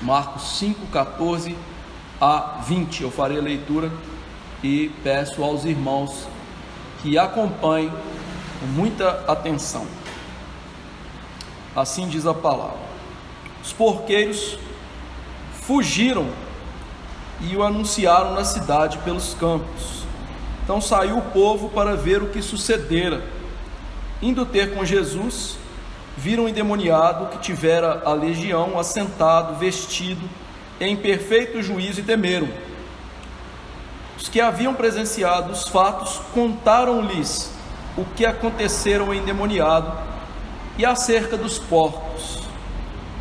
Marcos 5, 14 a 20. Eu farei a leitura e peço aos irmãos que acompanhem com muita atenção. Assim diz a palavra: os porqueiros fugiram e o anunciaram na cidade pelos campos. Então saiu o povo para ver o que sucedera. Indo ter com Jesus, viram o endemoniado que tivera a legião assentado, vestido, em perfeito juízo, e temeram. Os que haviam presenciado os fatos contaram-lhes o que acontecera ao endemoniado e acerca dos porcos,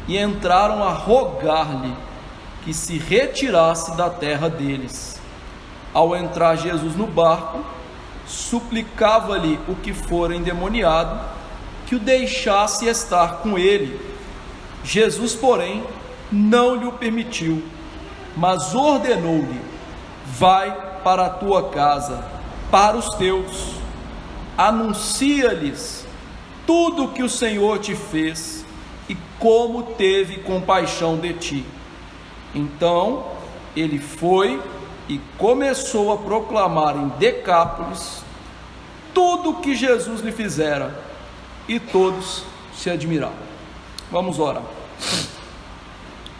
e entraram a rogar-lhe que se retirasse da terra deles. Ao entrar Jesus no barco, suplicava-lhe o que fora endemoniado que o deixasse estar com ele. Jesus, porém, não lhe o permitiu, mas ordenou-lhe: vai para a tua casa, para os teus, anuncia-lhes tudo o que o Senhor te fez e como teve compaixão de ti. Então ele foi e começou a proclamar em Decápolis tudo o que Jesus lhe fizera, e todos se admiraram. Vamos orar.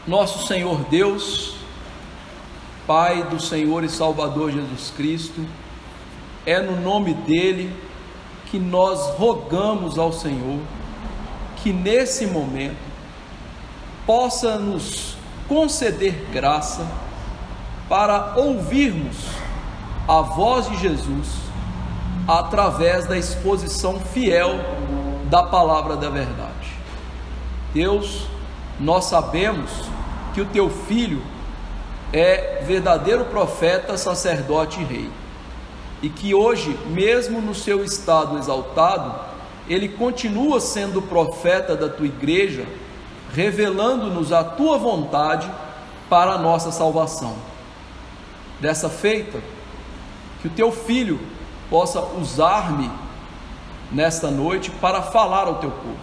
Nosso Senhor Deus, Pai do Senhor e Salvador Jesus Cristo, é no nome dele que nós rogamos ao Senhor que nesse momento possa nos conceder graça para ouvirmos a voz de Jesus através da exposição fiel da palavra da verdade. Deus, nós sabemos que o teu Filho é verdadeiro profeta, sacerdote e rei, e que hoje, mesmo no seu estado exaltado, ele continua sendo profeta da tua igreja, revelando-nos a tua vontade para a nossa salvação. Dessa feita, que o teu Filho possa usar-me nesta noite para falar ao teu povo,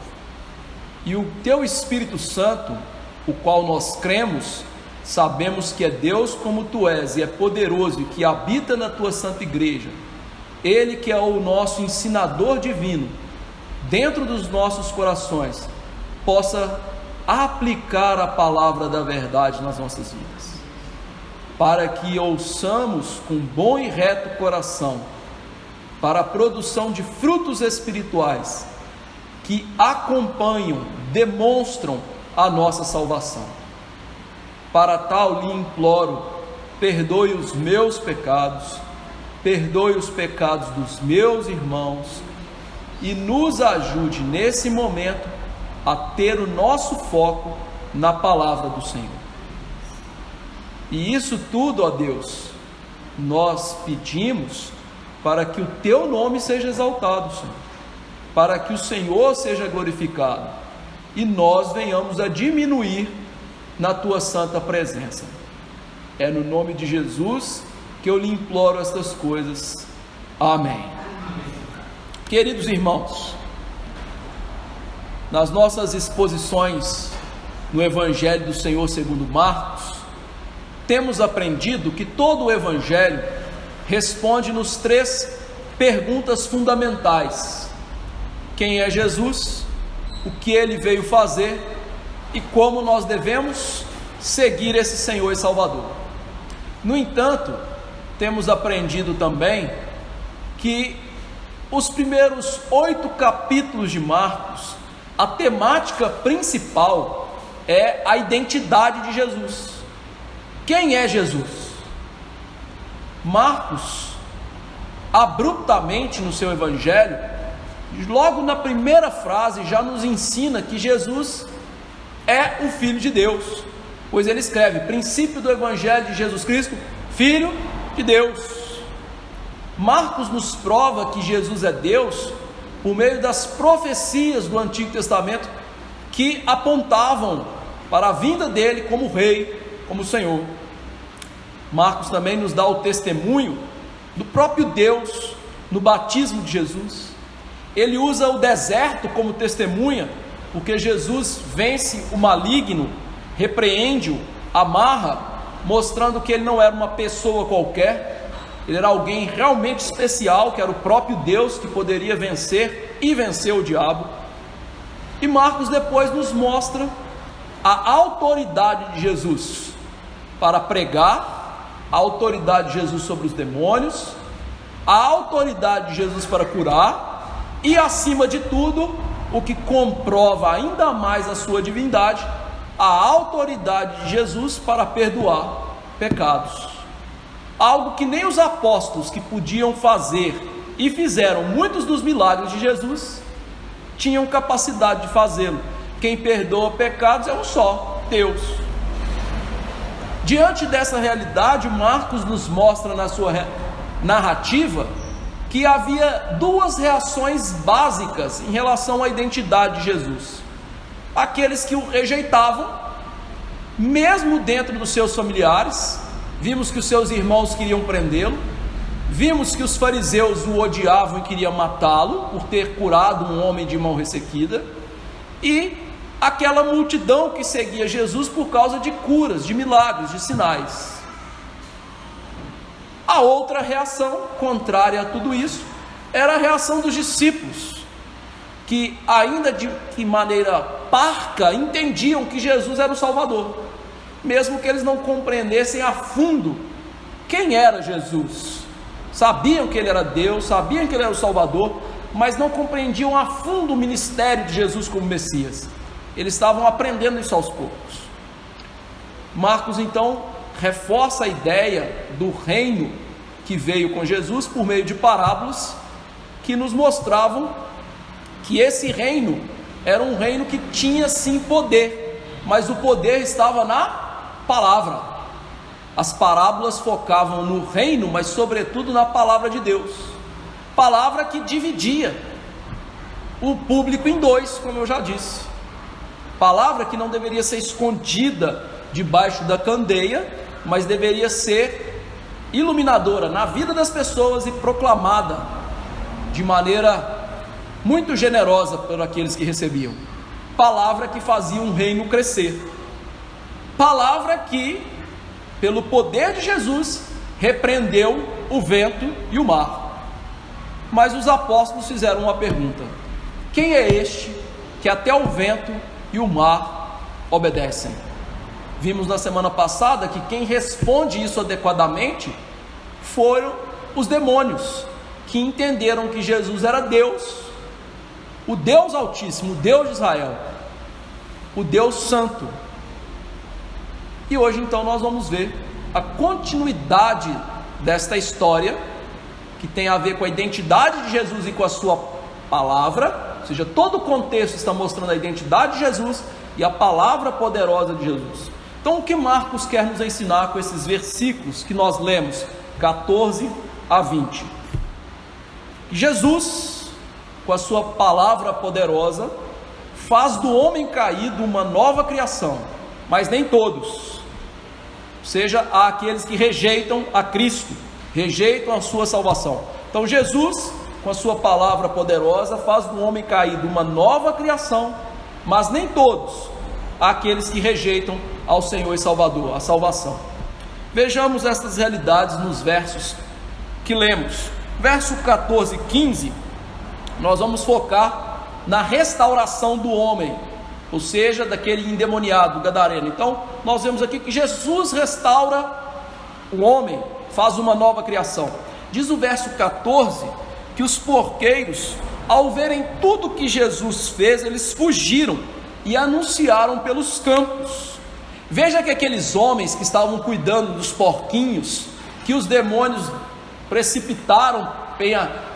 e o teu Espírito Santo, o qual nós cremos, sabemos que é Deus como tu és e é poderoso e que habita na tua santa igreja, ele que é o nosso ensinador divino dentro dos nossos corações, possa aplicar a palavra da verdade nas nossas vidas, para que ouçamos com bom e reto coração, para a produção de frutos espirituais que acompanham, demonstram a nossa salvação. Para tal lhe imploro: perdoe os meus pecados, perdoe os pecados dos meus irmãos e nos ajude nesse momento a ter o nosso foco na palavra do Senhor. E isso tudo, ó Deus, nós pedimos para que o teu nome seja exaltado, Senhor, para que o Senhor seja glorificado e nós venhamos a diminuir na tua santa presença. É no nome de Jesus que eu lhe imploro estas coisas. Amém. Queridos irmãos, nas nossas exposições no Evangelho do Senhor segundo Marcos, temos aprendido que todo o Evangelho responde-nos três perguntas fundamentais: quem é Jesus, o que ele veio fazer e como nós devemos seguir esse Senhor e Salvador. No entanto, temos aprendido também que os primeiros 8 capítulos de Marcos, a temática principal é a identidade de Jesus. Quem é Jesus? Marcos, abruptamente no seu evangelho, logo na primeira frase já nos ensina que Jesus é o Filho de Deus, pois ele escreve: princípio do evangelho de Jesus Cristo, Filho de Deus. Marcos nos prova que Jesus é Deus por meio das profecias do Antigo Testamento que apontavam para a vinda dele como Rei, como Senhor. Marcos também nos dá o testemunho do próprio Deus no batismo de Jesus. Ele usa o deserto como testemunha, porque Jesus vence o maligno repreende-o, amarra, mostrando que ele não era uma pessoa qualquer, ele era alguém realmente especial, que era o próprio Deus que poderia vencer e venceu o diabo. E Marcos depois nos mostra a autoridade de Jesus para pregar, a autoridade de Jesus sobre os demônios, a autoridade de Jesus para curar e, acima de tudo, o que comprova ainda mais a sua divindade, a autoridade de Jesus para perdoar pecados. Algo que nem os apóstolos, que podiam fazer e fizeram muitos dos milagres de Jesus, tinham capacidade de fazê-lo. Quem perdoa pecados é um só, Deus. Diante dessa realidade, Marcos nos mostra na sua narrativa que havia duas reações básicas em relação à identidade de Jesus: aqueles que o rejeitavam, mesmo dentro dos seus familiares. Vimos que os seus irmãos queriam prendê-lo, vimos que os fariseus o odiavam e queriam matá-lo por ter curado um homem de mão ressequida, e aquela multidão que seguia Jesus por causa de curas, de milagres, de sinais. A outra reação, contrária a tudo isso, era a reação dos discípulos, que ainda de maneira parca entendiam que Jesus era o Salvador, mesmo que eles não compreendessem a fundo quem era Jesus. Sabiam que ele era Deus, sabiam que ele era o Salvador, mas não compreendiam a fundo o ministério de Jesus como Messias. Eles estavam aprendendo isso aos poucos. Marcos então reforça a ideia do reino que veio com Jesus por meio de parábolas que nos mostravam que esse reino era um reino que tinha sim poder, mas o poder estava na palavra. As parábolas focavam no reino, mas sobretudo na palavra de Deus, palavra que dividia o público em dois, como eu já disse, palavra que não deveria ser escondida debaixo da candeia, mas deveria ser iluminadora na vida das pessoas e proclamada de maneira muito generosa por aqueles que recebiam. Palavra que fazia um reino crescer, palavra que, pelo poder de Jesus, repreendeu o vento e o mar. Mas os apóstolos fizeram uma pergunta: quem é este que até o vento e o mar obedecem? Vimos na semana passada que quem responde isso adequadamente foram os demônios, que entenderam que Jesus era Deus, o Deus Altíssimo, o Deus de Israel, o Deus Santo. E hoje então nós vamos ver a continuidade desta história, que tem a ver com a identidade de Jesus e com a sua palavra, ou seja, todo o contexto está mostrando a identidade de Jesus e a palavra poderosa de Jesus. Então o que Marcos quer nos ensinar com esses versículos que nós lemos, 14 a 20? Jesus, com a sua palavra poderosa, faz do homem caído uma nova criação, mas nem todos. Ou seja, há aqueles que rejeitam a Cristo, rejeitam a sua salvação. Então Jesus, com a sua palavra poderosa, faz do homem caído uma nova criação, mas nem todos. Há aqueles que rejeitam ao Senhor e Salvador, a salvação. Vejamos estas realidades nos versos que lemos. Verso 14 e 15, nós vamos focar na restauração do homem, ou seja, daquele endemoniado gadareno. Então, nós vemos aqui que Jesus restaura o homem, faz uma nova criação. Diz o verso 14, que os porqueiros, ao verem tudo que Jesus fez, eles fugiram e anunciaram pelos campos. Veja que aqueles homens que estavam cuidando dos porquinhos, que os demônios precipitaram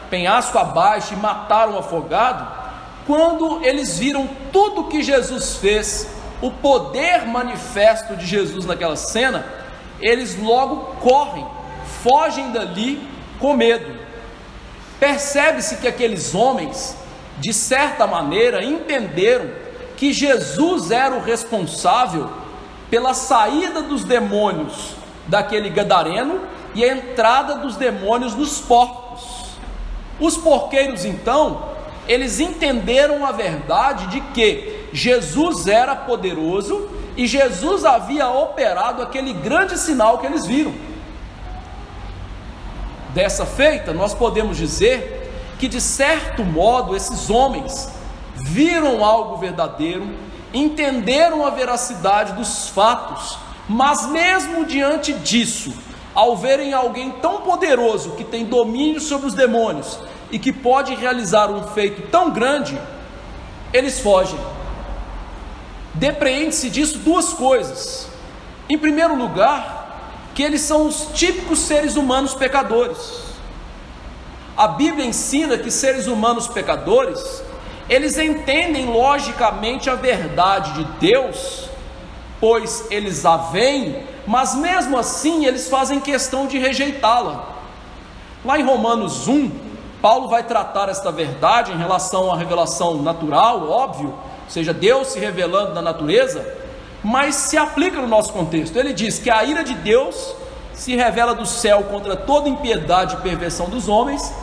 penhasco abaixo e mataram o afogado, quando eles viram tudo que Jesus fez, o poder manifesto de Jesus naquela cena, eles logo correm, fogem dali com medo. Percebe-se que aqueles homens, de certa maneira, entenderam que Jesus era o responsável pela saída dos demônios daquele gadareno e a entrada dos demônios nos porcos. Os porqueiros então, eles entenderam a verdade de que Jesus era poderoso e Jesus havia operado aquele grande sinal que eles viram. Dessa feita, nós podemos dizer que, de certo modo, esses homens viram algo verdadeiro, entenderam a veracidade dos fatos, mas mesmo diante disso, ao verem alguém tão poderoso que tem domínio sobre os demônios e que pode realizar um feito tão grande, eles fogem. Depreende-se disso duas coisas. Em primeiro lugar, que eles são os típicos seres humanos pecadores. A Bíblia ensina que seres humanos pecadores, eles entendem logicamente a verdade de Deus, pois eles a veem, mas mesmo assim eles fazem questão de rejeitá-la. Lá em Romanos 1, Paulo vai tratar esta verdade em relação à revelação natural, óbvio, ou seja, Deus se revelando na natureza, mas se aplica no nosso contexto. Ele diz que a ira de Deus se revela do céu contra toda impiedade e perversão dos homens,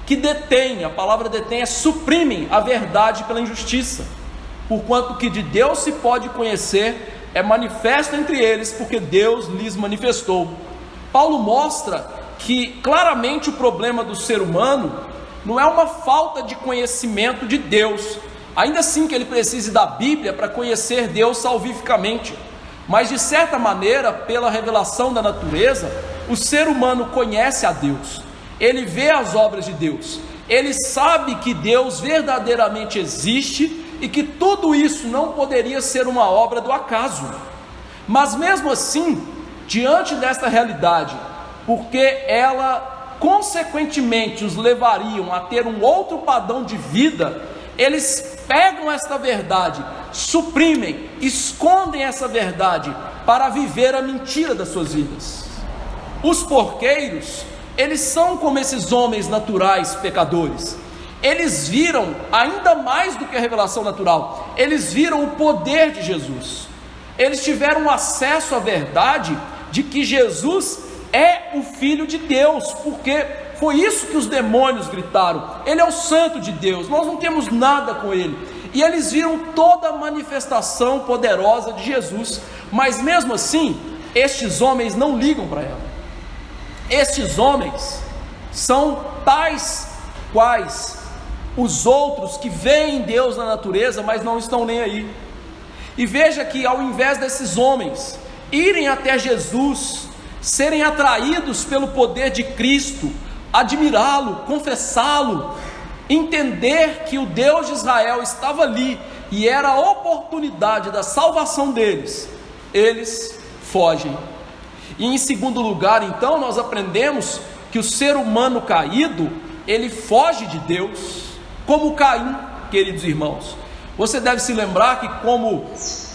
que detêm, a palavra detém é suprimem a verdade pela injustiça, porquanto que de Deus se pode conhecer é manifesto entre eles, porque Deus lhes manifestou. Paulo mostra que claramente o problema do ser humano não é uma falta de conhecimento de Deus, ainda assim que ele precise da Bíblia para conhecer Deus salvificamente, mas de certa maneira, pela revelação da natureza, o ser humano conhece a Deus, ele vê as obras de Deus, ele sabe que Deus verdadeiramente existe e que tudo isso não poderia ser uma obra do acaso. Mas mesmo assim, diante desta realidade, porque ela consequentemente os levariam a ter um outro padrão de vida, eles pegam esta verdade, suprimem, escondem essa verdade para viver a mentira das suas vidas. Os porqueiros, eles são como esses homens naturais pecadores. Eles viram, ainda mais do que a revelação natural, eles viram o poder de Jesus. Eles tiveram acesso à verdade de que Jesus é o Filho de Deus, porque foi isso que os demônios gritaram: ele é o Santo de Deus, nós não temos nada com ele. E eles viram toda a manifestação poderosa de Jesus, mas mesmo assim, estes homens não ligam para ela. Estes homens são tais quais os outros que veem Deus na natureza, mas não estão nem aí. E veja que ao invés desses homens irem até Jesus, serem atraídos pelo poder de Cristo, admirá-lo, confessá-lo, entender que o Deus de Israel estava ali e era a oportunidade da salvação deles, eles fogem. E em segundo lugar, então, nós aprendemos que o ser humano caído, ele foge de Deus, como Caim, queridos irmãos. Você deve se lembrar que, como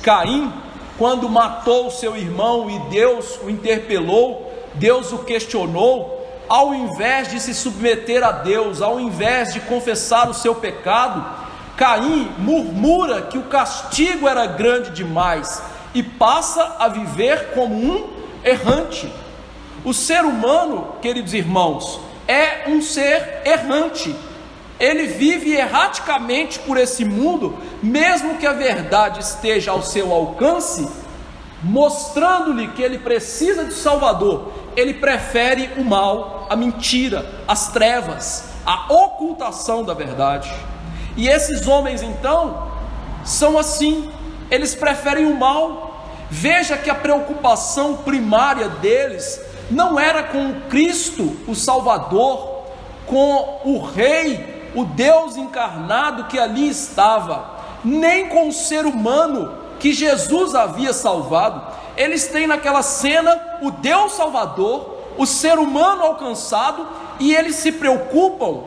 Caim, quando matou o seu irmão e Deus o interpelou, Deus o questionou, ao invés de se submeter a Deus, ao invés de confessar o seu pecado, Caim murmura que o castigo era grande demais e passa a viver como um errante. O ser humano, queridos irmãos, é um ser errante. Ele vive erraticamente por esse mundo, mesmo que a verdade esteja ao seu alcance, mostrando-lhe que ele precisa de Salvador. Ele prefere o mal, a mentira, as trevas, a ocultação da verdade. E esses homens então são assim, eles preferem o mal. Veja que a preocupação primária deles não era com o Cristo, o Salvador, com o Rei, o Deus encarnado que ali estava, nem com o ser humano que Jesus havia salvado. Eles têm naquela cena o Deus Salvador, o ser humano alcançado, e eles se preocupam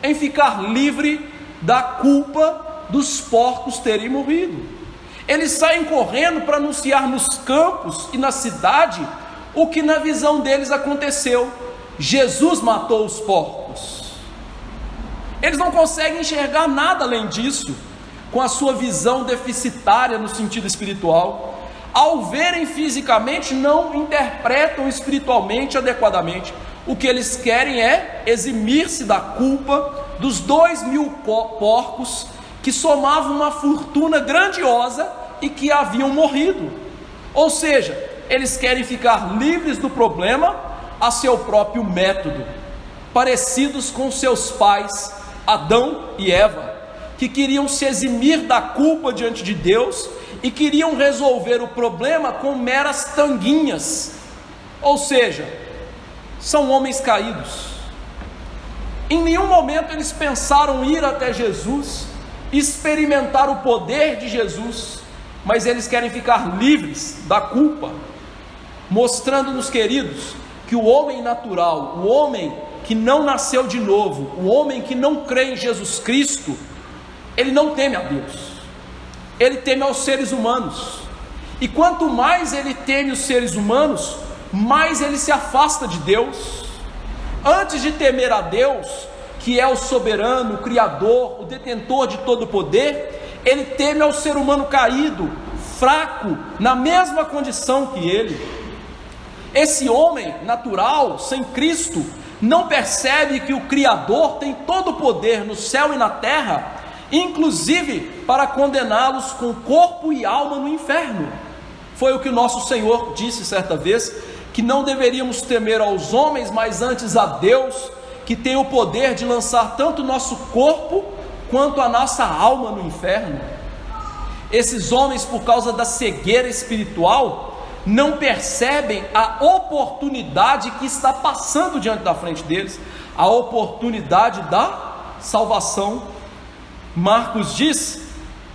em ficar livre da culpa dos porcos terem morrido. Eles saem correndo para anunciar nos campos e na cidade o que na visão deles aconteceu: Jesus matou os porcos. Eles não conseguem enxergar nada além disso, com a sua visão deficitária no sentido espiritual. Ao verem fisicamente, não interpretam espiritualmente adequadamente. O que eles querem é eximir-se da culpa dos 2.000 porcos que somavam uma fortuna grandiosa e que haviam morrido. Ou seja, eles querem ficar livres do problema a seu próprio método, parecidos com seus pais Adão e Eva, que queriam se eximir da culpa diante de Deus e queriam resolver o problema com meras tanguinhas. Ou seja, são homens caídos. Em nenhum momento eles pensaram ir até Jesus, experimentar o poder de Jesus, mas eles querem ficar livres da culpa, mostrando-nos, queridos, que o homem natural, o homem que não nasceu de novo, o homem que não crê em Jesus Cristo, ele não teme a Deus, ele teme aos seres humanos, e quanto mais ele teme os seres humanos, mais ele se afasta de Deus. Antes de temer a Deus, que é o soberano, o criador, o detentor de todo o poder, ele teme ao ser humano caído, fraco, na mesma condição que ele. Esse homem natural, sem Cristo, não percebe que o Criador tem todo o poder no céu e na terra, inclusive para condená-los com corpo e alma no inferno. Foi o que o nosso Senhor disse certa vez, que não deveríamos temer aos homens, mas antes a Deus, que tem o poder de lançar tanto o nosso corpo, quanto a nossa alma no inferno. Esses homens, por causa da cegueira espiritual, não percebem a oportunidade que está passando diante da frente deles, a oportunidade da salvação. Marcos diz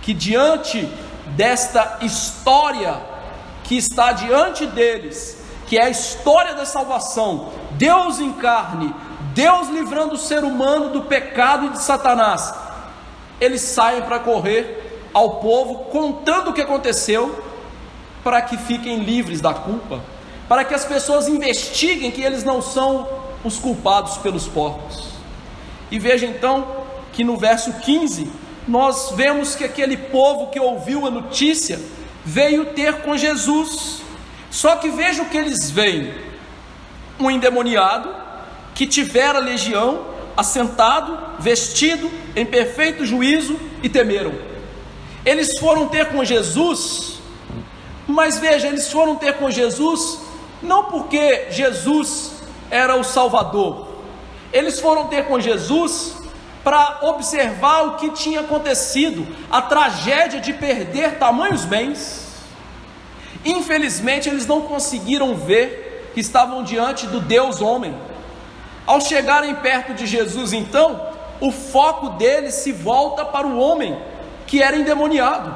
que diante desta história que está diante deles, que é a história da salvação, Deus em carne, Deus livrando o ser humano do pecado e de Satanás, eles saem para correr ao povo, contando o que aconteceu, para que fiquem livres da culpa, para que as pessoas investiguem que eles não são os culpados pelos porcos. E veja então que no verso 15, nós vemos que aquele povo que ouviu a notícia, veio ter com Jesus. Só que veja o que eles veem: um endemoniado, que tivera legião, assentado, vestido, em perfeito juízo, e temeram. Eles foram ter com Jesus, mas veja, eles foram ter com Jesus, não porque Jesus era o Salvador, eles foram ter com Jesus para observar o que tinha acontecido, a tragédia de perder tamanhos bens. Infelizmente eles não conseguiram ver que estavam diante do Deus homem. Ao chegarem perto de Jesus, então, o foco deles se volta para o homem que era endemoniado.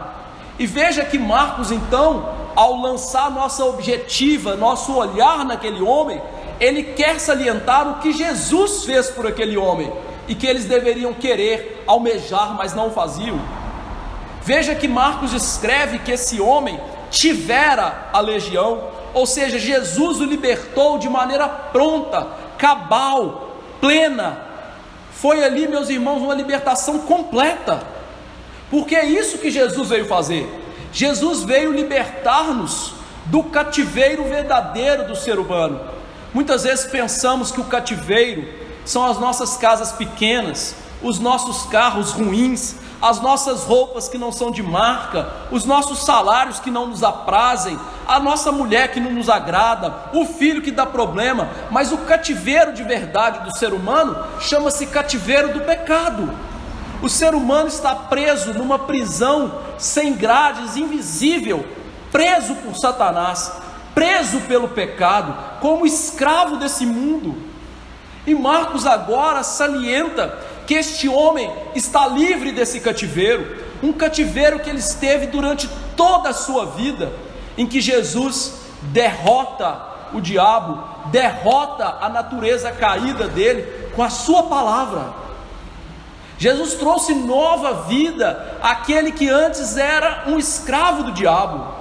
E veja que Marcos, então, ao lançar nossa objetiva, nosso olhar naquele homem, ele quer salientar o que Jesus fez por aquele homem, e que eles deveriam querer, almejar, mas não faziam. Veja que Marcos escreve que esse homem tivera a legião, ou seja, Jesus o libertou de maneira pronta, cabal, plena. Foi ali, meus irmãos, uma libertação completa, porque é isso que Jesus veio fazer. Jesus veio libertar-nos do cativeiro verdadeiro do ser humano. Muitas vezes pensamos que o cativeiro são as nossas casas pequenas, os nossos carros ruins, as nossas roupas que não são de marca, os nossos salários que não nos aprazem, a nossa mulher que não nos agrada, o filho que dá problema. Mas o cativeiro de verdade do ser humano chama-se cativeiro do pecado. O ser humano está preso numa prisão sem grades, invisível, preso por Satanás, preso pelo pecado, como escravo desse mundo. E Marcos agora salienta que este homem está livre desse cativeiro, um cativeiro que ele esteve durante toda a sua vida, em que Jesus derrota o diabo, derrota a natureza caída dele com a sua palavra. Jesus trouxe nova vida àquele que antes era um escravo do diabo.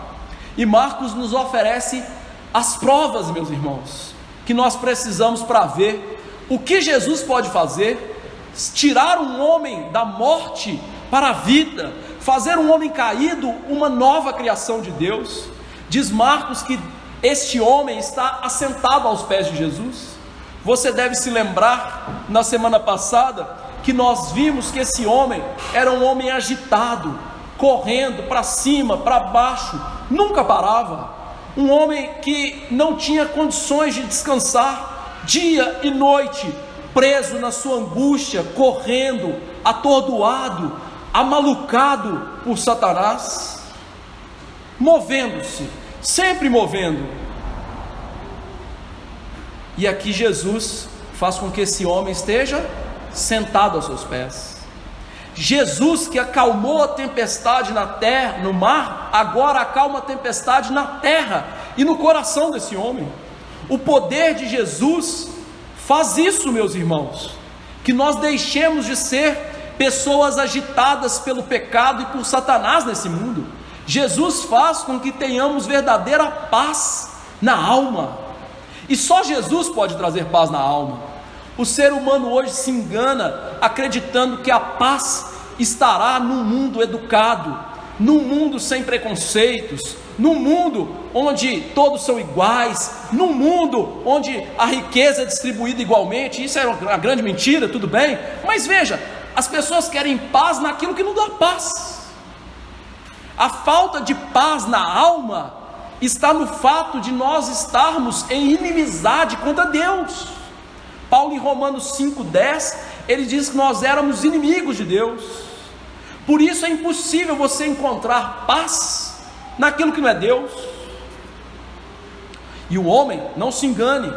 E Marcos nos oferece as provas, meus irmãos, que nós precisamos para ver o que Jesus pode fazer, tirar um homem da morte para a vida, fazer um homem caído uma nova criação de Deus. Diz Marcos que este homem está assentado aos pés de Jesus. Você deve se lembrar, na semana passada, que nós vimos que esse homem era um homem agitado, correndo para cima, para baixo, nunca parava. um homem que não tinha condições de descansar, dia e noite, preso na sua angústia, correndo, atordoado, amalucado por Satanás, movendo-se, sempre movendo. E aqui Jesus faz com que esse homem esteja sentado aos seus pés. Jesus, que acalmou a tempestade na terra, no mar, agora acalma a tempestade na terra e no coração desse homem. O poder de Jesus faz isso, meus irmãos, que nós deixemos de ser pessoas agitadas pelo pecado e por Satanás nesse mundo. Jesus faz com que tenhamos verdadeira paz na alma, e só Jesus pode trazer paz na alma. O ser humano hoje se engana acreditando que a paz estará num mundo educado, num mundo sem preconceitos, num mundo onde todos são iguais, num mundo onde a riqueza é distribuída igualmente. Isso é uma grande mentira, tudo bem, mas veja, as pessoas querem paz naquilo que não dá paz. A falta de paz na alma está no fato de nós estarmos em inimizade contra Deus. Paulo, em Romanos 5,10, ele diz que nós éramos inimigos de Deus. Por isso é impossível você encontrar paz naquilo que não é Deus. E o homem, não se engane,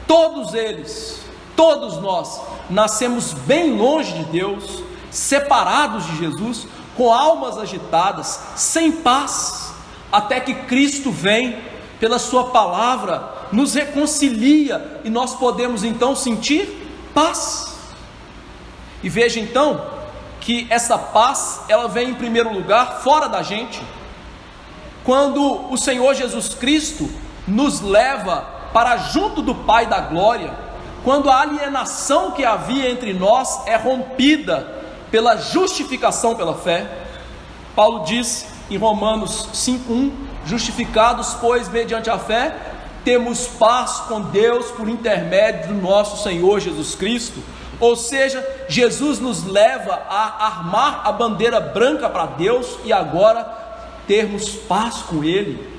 todos eles, todos nós, nascemos bem longe de Deus, separados de Jesus, com almas agitadas, sem paz, até que Cristo vem, pela sua palavra, nos reconcilia, e nós podemos então sentir paz. E veja então, que essa paz, ela vem em primeiro lugar fora da gente, quando o Senhor Jesus Cristo nos leva para junto do Pai da glória, quando a alienação que havia entre nós é rompida pela justificação pela fé. Paulo diz em Romanos 5,1: justificados, pois, mediante a fé, temos paz com Deus por intermédio do nosso Senhor Jesus Cristo. Ou seja, Jesus nos leva a armar a bandeira branca para Deus e agora termos paz com Ele.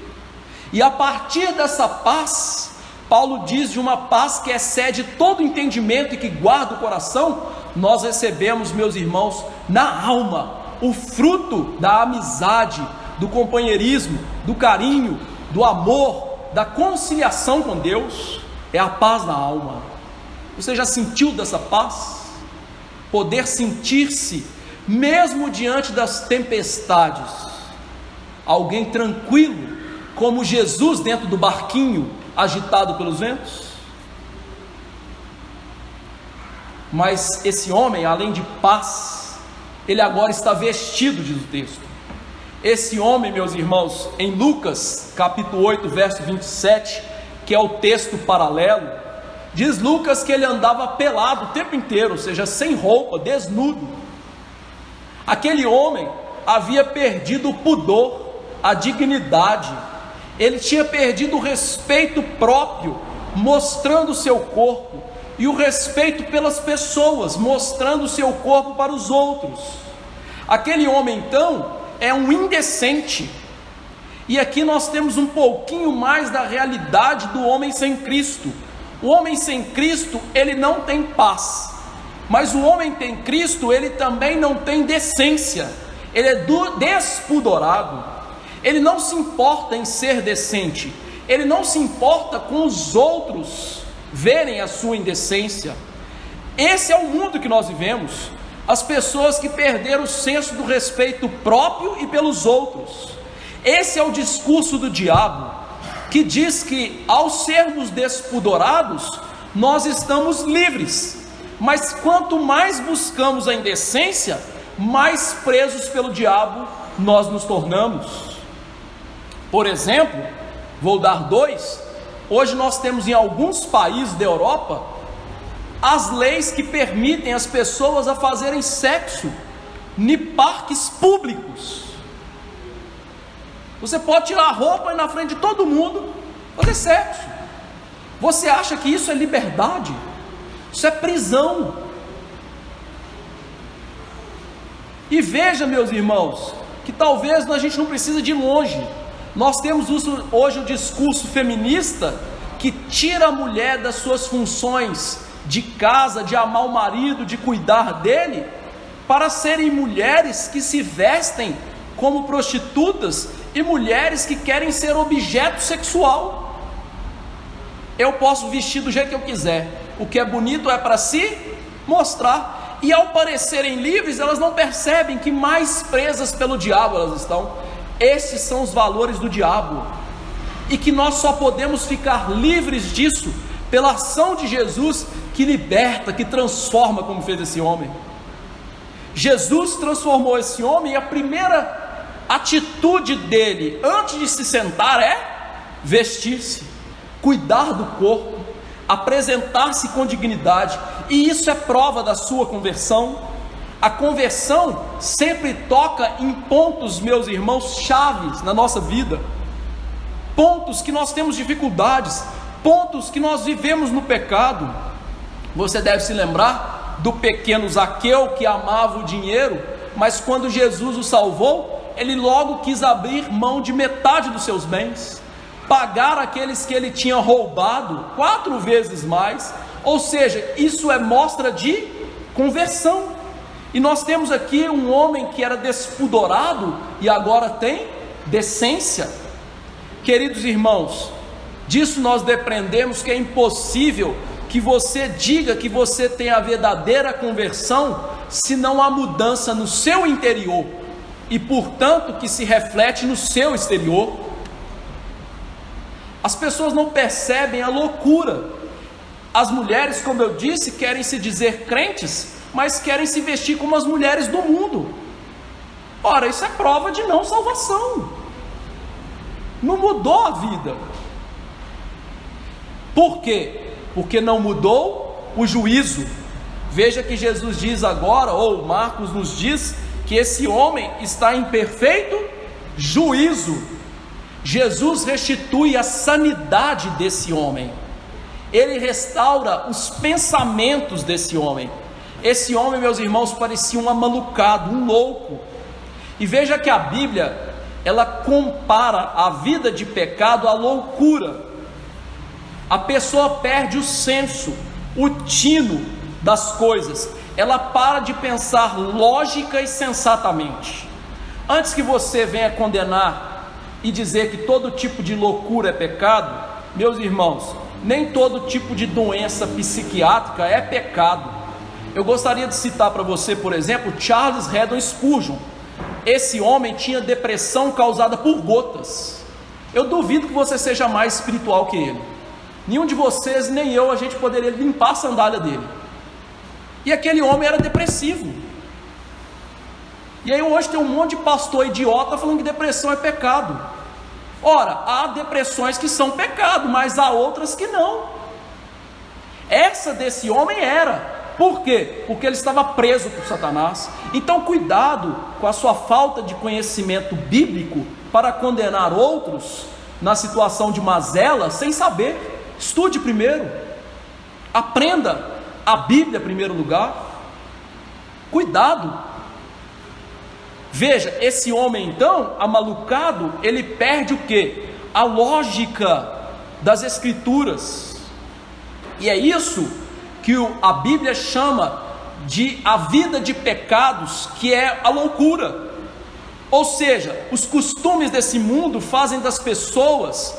E a partir dessa paz, Paulo diz de uma paz que excede todo entendimento e que guarda o coração, nós recebemos, meus irmãos, na alma, o fruto da amizade, do companheirismo, do carinho, do amor, da conciliação com Deus, é a paz na alma. Você já sentiu dessa paz? Poder sentir-se, mesmo diante das tempestades, alguém tranquilo, como Jesus dentro do barquinho, agitado pelos ventos? Mas esse homem, além de paz, ele agora está vestido, diz o texto. Esse homem, meus irmãos, em Lucas capítulo 8, verso 27, que é o texto paralelo, diz Lucas que ele andava pelado o tempo inteiro, ou seja, sem roupa, desnudo. Aquele homem havia perdido o pudor, a dignidade, ele tinha perdido o respeito próprio, mostrando o seu corpo, e o respeito pelas pessoas, mostrando o seu corpo para os outros. Aquele homem então é um indecente. E aqui nós temos um pouquinho mais da realidade do homem sem Cristo. O homem sem Cristo, ele não tem paz, mas o homem sem Cristo, ele também não tem decência, ele é despudorado, ele não se importa em ser decente, ele não se importa com os outros verem a sua indecência. Esse é o mundo que nós vivemos, as pessoas que perderam o senso do respeito próprio e pelos outros. Esse é o discurso do diabo, que diz que ao sermos despudorados, nós estamos livres, mas quanto mais buscamos a indecência, mais presos pelo diabo nós nos tornamos. Por exemplo, vou dar dois. Hoje nós temos em alguns países da Europa as leis que permitem as pessoas a fazerem sexo em parques públicos. Você pode tirar a roupa e na frente de todo mundo fazer sexo. Você acha que isso é liberdade? Isso é prisão. E veja, meus irmãos, que talvez a gente não precisa de ir longe. Nós temos hoje o discurso feminista que tira a mulher das suas funções de casa, de amar o marido, de cuidar dele, para serem mulheres que se vestem como prostitutas e mulheres que querem ser objeto sexual. Eu posso vestir do jeito que eu quiser, o que é bonito é para se mostrar, e ao parecerem livres, elas não percebem que mais presas pelo diabo elas estão. Esses são os valores do diabo, e que nós só podemos ficar livres disso pela ação de Jesus, que liberta, que transforma, como fez esse homem. Jesus transformou esse homem, e a primeira atitude dele, antes de se sentar, é vestir-se, cuidar do corpo, apresentar-se com dignidade, e isso é prova da sua conversão. A conversão sempre toca em pontos, meus irmãos, chaves na nossa vida, pontos que nós temos dificuldades, pontos que nós vivemos no pecado. Você deve se lembrar do pequeno Zaqueu, que amava o dinheiro, mas quando Jesus o salvou, ele logo quis abrir mão de metade dos seus bens, pagar aqueles que ele tinha roubado 4 vezes mais. Ou seja, isso é mostra de conversão. E nós temos aqui um homem que era despudorado e agora tem decência. Queridos irmãos, disso nós depreendemos que é impossível que você diga que você tem a verdadeira conversão se não há mudança no seu interior e, portanto, que se reflete no seu exterior. As pessoas não percebem a loucura. As mulheres, como eu disse, querem se dizer crentes, mas querem se vestir como as mulheres do mundo. Ora, isso é prova de não salvação. Não mudou a vida. Por quê? Porque não mudou o juízo. Veja que Jesus diz agora, ou Marcos nos diz, que esse homem está em perfeito juízo. Jesus restitui a sanidade desse homem. Ele restaura os pensamentos desse homem. Esse homem, meus irmãos, parecia um amalucado, um louco. E veja que a Bíblia, ela compara a vida de pecado à loucura. A pessoa perde o senso, o tino das coisas. Ela para de pensar lógica e sensatamente. Antes que você venha condenar e dizer que todo tipo de loucura é pecado, meus irmãos, nem todo tipo de doença psiquiátrica é pecado. Eu gostaria de citar para você, por exemplo, Charles Haddon Spurgeon. Esse homem tinha depressão causada por gotas. Eu duvido que você seja mais espiritual que ele. Nenhum de vocês, nem eu, a gente poderia limpar a sandália dele. E aquele homem era depressivo. E aí hoje tem um monte de pastor idiota falando que depressão é pecado. Ora, há depressões que são pecado, mas há outras que não. Essa desse homem era. Por quê? Porque ele estava preso por Satanás. Então cuidado com a sua falta de conhecimento bíblico para condenar outros na situação de mazela sem saber. Estude primeiro, aprenda a Bíblia em primeiro lugar. Cuidado. Veja, esse homem então, amalucado, ele perde o quê? A lógica das Escrituras. E é isso que a Bíblia chama de a vida de pecados, que é a loucura. Ou seja, os costumes desse mundo fazem das pessoas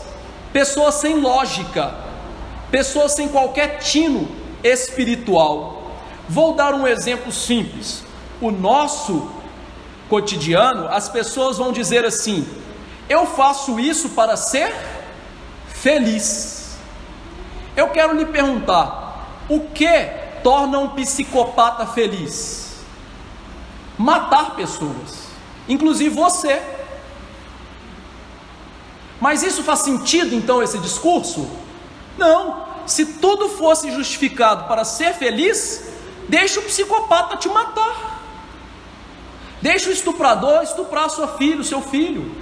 sem lógica, pessoas sem qualquer tino espiritual. Vou dar um exemplo simples. O nosso cotidiano, as pessoas vão dizer assim: eu faço isso para ser feliz. Eu quero lhe perguntar, o que torna um psicopata feliz? Matar pessoas, inclusive você. Mas isso faz sentido então, esse discurso? Não. Se tudo fosse justificado para ser feliz, deixa o psicopata te matar. Deixa o estuprador estuprar sua filha, o seu filho.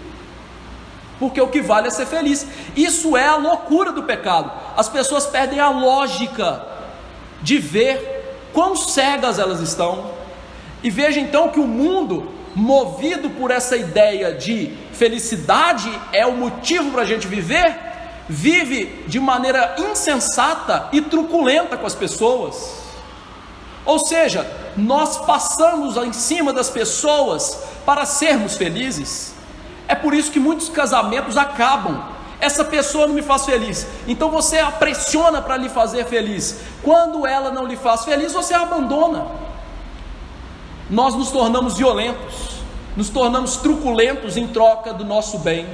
Porque o que vale é ser feliz. Isso é a loucura do pecado. As pessoas perdem a lógica de ver quão cegas elas estão. E veja então que o mundo movido por essa ideia de felicidade é o motivo para a gente viver, vive de maneira insensata e truculenta com as pessoas. Ou seja, nós passamos em cima das pessoas para sermos felizes. É por isso que muitos casamentos acabam. Essa pessoa não me faz feliz, então você a pressiona para lhe fazer feliz. Quando ela não lhe faz feliz, você a abandona. Nós nos tornamos violentos, nos tornamos truculentos em troca do nosso bem.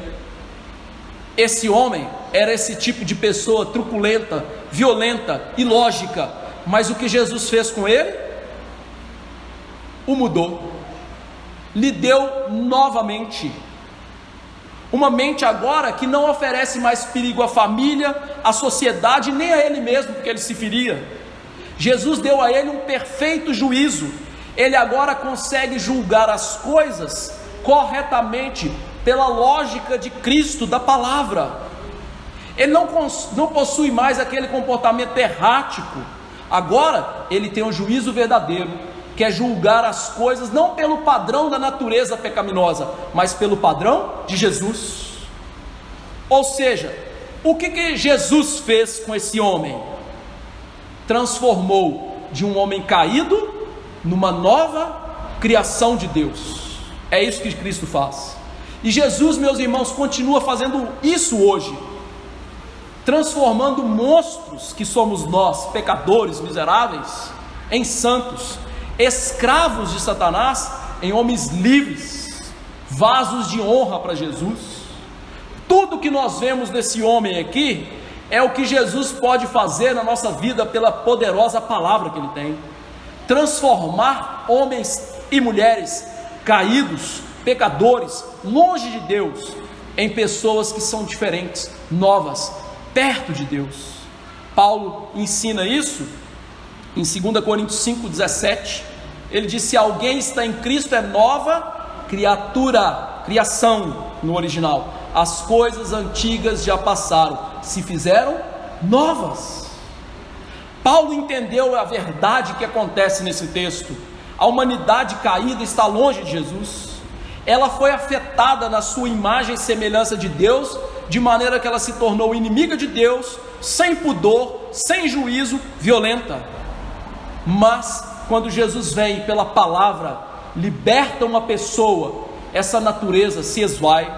Esse homem era esse tipo de pessoa truculenta, violenta, ilógica, mas o que Jesus fez com ele? O mudou, lhe deu novamente uma mente agora que não oferece mais perigo à família, à sociedade, nem a ele mesmo, porque ele se feria. Jesus deu a ele um perfeito juízo. Ele agora consegue julgar as coisas corretamente pela lógica de Cristo, da palavra. Ele não possui mais aquele comportamento errático. Agora ele tem um juízo verdadeiro, que é julgar as coisas não pelo padrão da natureza pecaminosa, mas pelo padrão de Jesus. Ou seja, o que Jesus fez com esse homem? Transformou de um homem caído numa nova criação de Deus. É isso que Cristo faz. E Jesus, meus irmãos, continua fazendo isso hoje, transformando monstros que somos nós, pecadores miseráveis, em santos, escravos de Satanás em homens livres, vasos de honra para Jesus. Tudo que nós vemos desse homem aqui é o que Jesus pode fazer na nossa vida pela poderosa palavra que ele tem. Transformar homens e mulheres caídos, pecadores, longe de Deus, em pessoas que são diferentes, novas, perto de Deus. Paulo ensina isso em 2 Coríntios 5,17, ele diz: se alguém está em Cristo, é nova criatura, criação no original, as coisas antigas já passaram, se fizeram novas. Paulo entendeu a verdade que acontece nesse texto. A humanidade caída está longe de Jesus, ela foi afetada na sua imagem e semelhança de Deus, de maneira que ela se tornou inimiga de Deus, sem pudor, sem juízo, violenta. Mas quando Jesus vem pela palavra, liberta uma pessoa, essa natureza se esvai.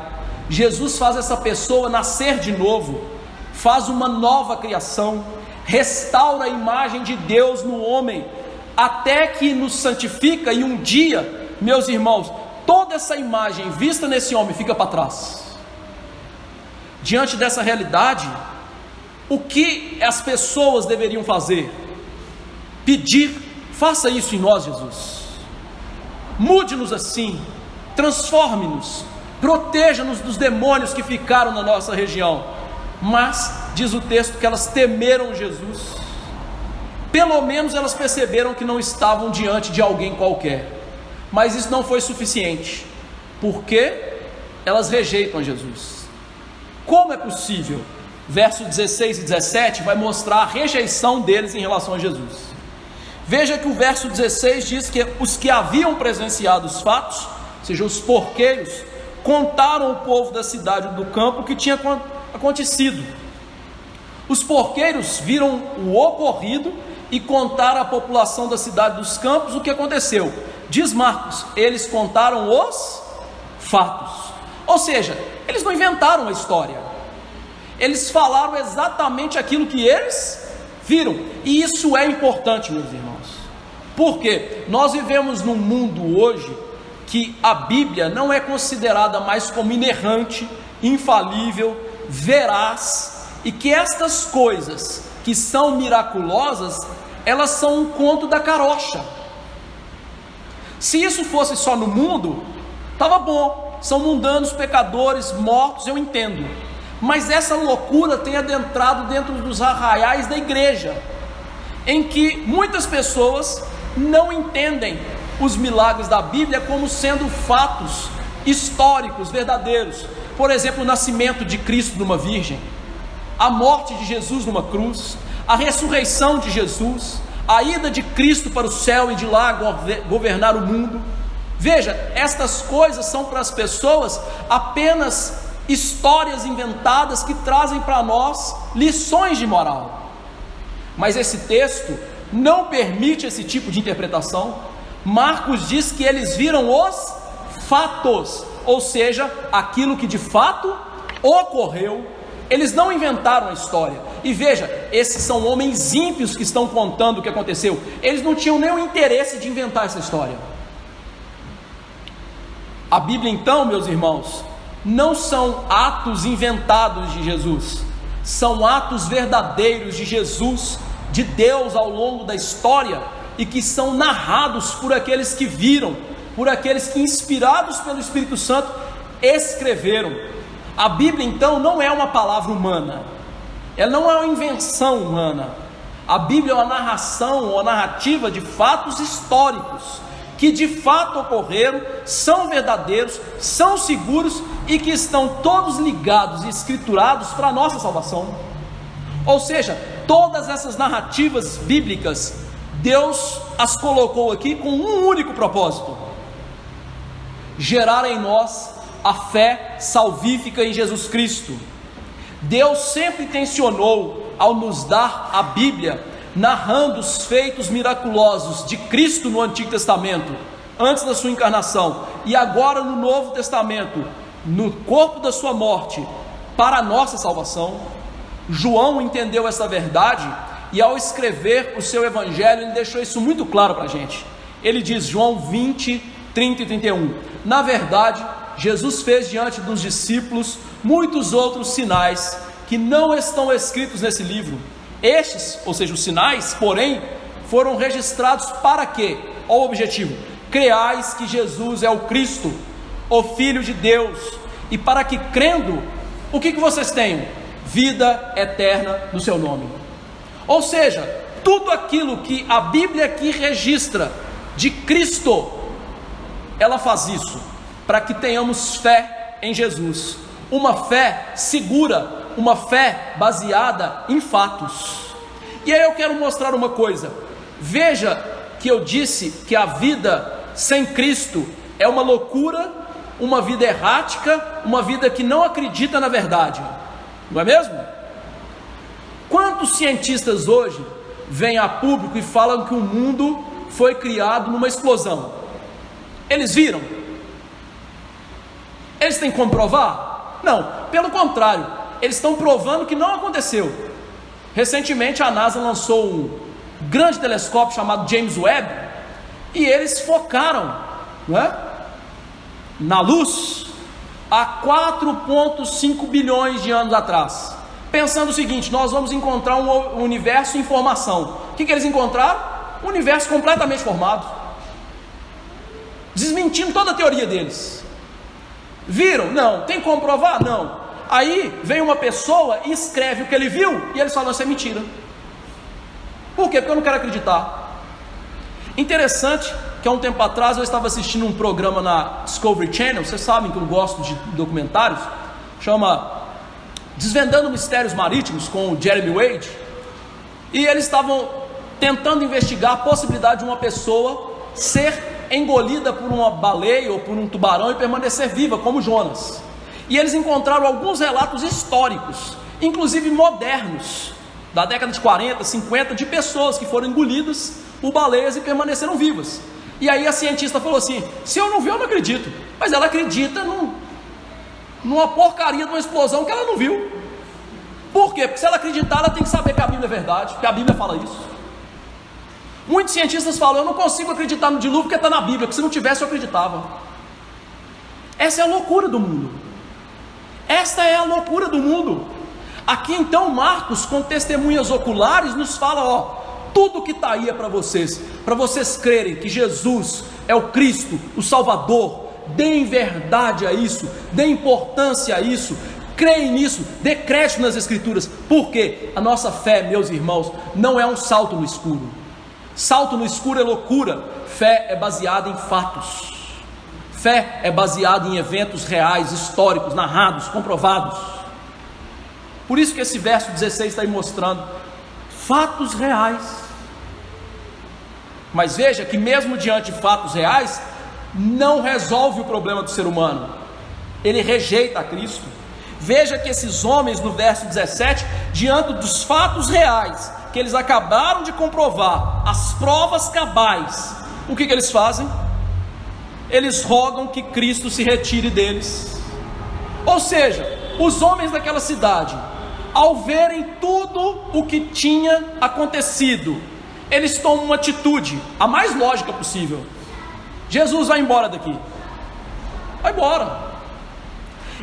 Jesus faz essa pessoa nascer de novo, faz uma nova criação, restaura a imagem de Deus no homem, até que nos santifica, e um dia, meus irmãos, toda essa imagem vista nesse homem fica para trás. Diante dessa realidade, o que as pessoas deveriam fazer? Pedir: faça isso em nós, Jesus, mude-nos assim, transforme-nos, proteja-nos dos demônios que ficaram na nossa região. Mas, diz o texto, que elas temeram Jesus, pelo menos elas perceberam que não estavam diante de alguém qualquer, mas isso não foi suficiente, porque elas rejeitam Jesus. Como é possível? Verso 16 e 17 vai mostrar a rejeição deles em relação a Jesus. Veja que o verso 16 diz que os que haviam presenciado os fatos, ou seja, os porqueiros, contaram ao povo da cidade do campo o que tinha acontecido. Os porqueiros viram o ocorrido e contaram à população da cidade dos campos o que aconteceu. Diz Marcos, eles contaram os fatos. Ou seja, eles não inventaram a história, eles falaram exatamente aquilo que eles viram. E isso é importante, meus irmãos, porque nós vivemos num mundo hoje que a Bíblia não é considerada mais como inerrante, infalível, veraz, e que estas coisas que são miraculosas, elas são um conto da carocha. Se isso fosse só no mundo, estava bom, são mundanos, pecadores, mortos, eu entendo. Mas essa loucura tem adentrado dentro dos arraiais da igreja, em que muitas pessoas não entendem os milagres da Bíblia como sendo fatos históricos, verdadeiros. Por exemplo, o nascimento de Cristo de uma virgem, a morte de Jesus numa cruz, a ressurreição de Jesus, a ida de Cristo para o céu e de lá governar o mundo. Veja, estas coisas são para as pessoas apenas histórias inventadas que trazem para nós lições de moral. Mas esse texto não permite esse tipo de interpretação. Marcos diz que eles viram os fatos, ou seja, aquilo que de fato ocorreu. Eles não inventaram a história. E veja, esses são homens ímpios que estão contando o que aconteceu. Eles não tinham nenhum interesse de inventar essa história. A Bíblia, então, meus irmãos, não são atos inventados de Jesus, são atos verdadeiros de Jesus, de Deus ao longo da história, e que são narrados por aqueles que viram, por aqueles que, inspirados pelo Espírito Santo, escreveram. A Bíblia, então, não é uma palavra humana, ela não é uma invenção humana. A Bíblia é uma narração, uma narrativa de fatos históricos, que de fato ocorreram, são verdadeiros, são seguros e que estão todos ligados e escriturados para a nossa salvação. Ou seja, todas essas narrativas bíblicas, Deus as colocou aqui com um único propósito: gerar em nós a fé salvífica em Jesus Cristo. Deus sempre tensionou, ao nos dar a Bíblia, narrando os feitos miraculosos de Cristo no Antigo Testamento, antes da sua encarnação, e agora no Novo Testamento, no corpo da sua morte, para a nossa salvação. João entendeu essa verdade, e ao escrever o seu evangelho, ele deixou isso muito claro para a gente. Ele diz, João 20, 30 e 31, na verdade, Jesus fez diante dos discípulos muitos outros sinais, que não estão escritos nesse livro. Estes, ou seja, os sinais, porém, foram registrados para quê? Olha o objetivo: creais que Jesus é o Cristo, o Filho de Deus, e para que, crendo, o que vocês tenham? Vida eterna no seu nome. Ou seja, tudo aquilo que a Bíblia aqui registra de Cristo, ela faz isso, para que tenhamos fé em Jesus, uma fé segura, uma fé baseada em fatos. E aí eu quero mostrar uma coisa. Veja que eu disse que a vida sem Cristo é uma loucura, uma vida errática, uma vida que não acredita na verdade, não é mesmo? Quantos cientistas hoje vêm a público e falam que o mundo foi criado numa explosão? Eles viram? Eles têm que comprovar? Não, pelo contrário, eles estão provando que não aconteceu. Recentemente a NASA lançou um grande telescópio chamado James Webb, e eles focaram, não é, na luz há 4,5 bilhões de anos atrás, pensando o seguinte: nós vamos encontrar um universo em formação. O que eles encontraram? Um universo completamente formado, desmentindo toda a teoria deles. Viram? Não. Tem como comprovar? Não. Aí vem uma pessoa e escreve o que ele viu, e eles falam: isso é mentira. Por quê? Porque eu não quero acreditar. Interessante que há um tempo atrás eu estava assistindo um programa na Discovery Channel. Vocês sabem que eu gosto de documentários, chama Desvendando Mistérios Marítimos, com o Jeremy Wade. E eles estavam tentando investigar a possibilidade de uma pessoa ser engolida por uma baleia ou por um tubarão e permanecer viva, como Jonas. E eles encontraram alguns relatos históricos, inclusive modernos, da década de 40, 50, de pessoas que foram engolidas por baleias e permaneceram vivas. E aí a cientista falou assim: se eu não ver, eu não acredito. Mas ela acredita numa porcaria de uma explosão que ela não viu. Por quê? Porque se ela acreditar, ela tem que saber que a Bíblia é verdade, porque a Bíblia fala isso. Muitos cientistas falam: eu não consigo acreditar no dilúvio porque está na Bíblia, porque se não tivesse eu acreditava. Essa é a loucura do mundo. Esta é a loucura do mundo. Aqui então Marcos, com testemunhas oculares, nos fala: tudo que está aí é para vocês crerem que Jesus é o Cristo, o Salvador. Deem verdade a isso, deem importância a isso, creem nisso, dê crédito nas Escrituras. Porque a nossa fé, meus irmãos, não é um salto no escuro. Salto no escuro é loucura. Fé é baseada em fatos. Fé é baseada em eventos reais, históricos, narrados, comprovados. Por isso que esse verso 16 está aí mostrando fatos reais. Mas veja que mesmo diante de fatos reais, não resolve o problema do ser humano, ele rejeita a Cristo. Veja que esses homens, no verso 17, diante dos fatos reais, que eles acabaram de comprovar, as provas cabais, o que eles fazem? Eles rogam que Cristo se retire deles. Ou seja, os homens daquela cidade, ao verem tudo o que tinha acontecido, eles tomam uma atitude, a mais lógica possível: Jesus vai embora daqui, vai embora.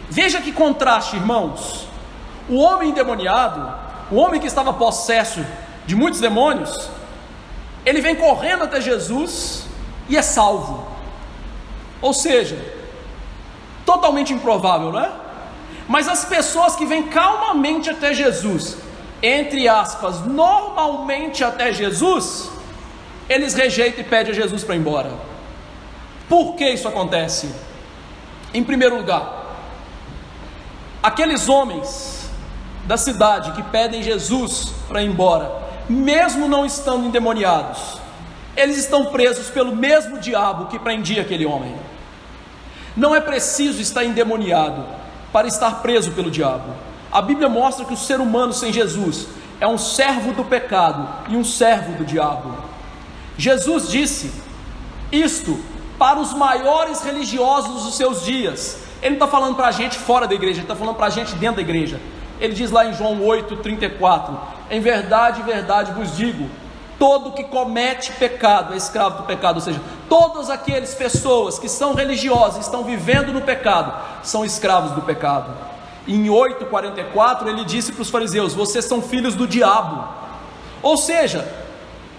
Veja que contraste, irmãos. O homem endemoniado, o homem que estava possesso de muitos demônios, ele vem correndo até Jesus e é salvo. Ou seja, totalmente improvável, não é? Mas as pessoas que vêm calmamente até Jesus, entre aspas, normalmente até Jesus, eles rejeitam e pedem a Jesus para ir embora. Por que isso acontece? Em primeiro lugar, aqueles homens da cidade que pedem Jesus para ir embora, mesmo não estando endemoniados, eles estão presos pelo mesmo diabo que prendia aquele homem. Não é preciso estar endemoniado para estar preso pelo diabo. A Bíblia mostra que o ser humano sem Jesus é um servo do pecado e um servo do diabo. Jesus disse isto para os maiores religiosos dos seus dias. Ele não está falando para a gente fora da igreja, ele está falando para a gente dentro da igreja. Ele diz lá em João 8,34: em verdade, vos digo, todo que comete pecado é escravo do pecado. Ou seja, todas aquelas pessoas que são religiosas, estão vivendo no pecado, são escravos do pecado. Em 8,44 ele disse para os fariseus: vocês são filhos do diabo. Ou seja,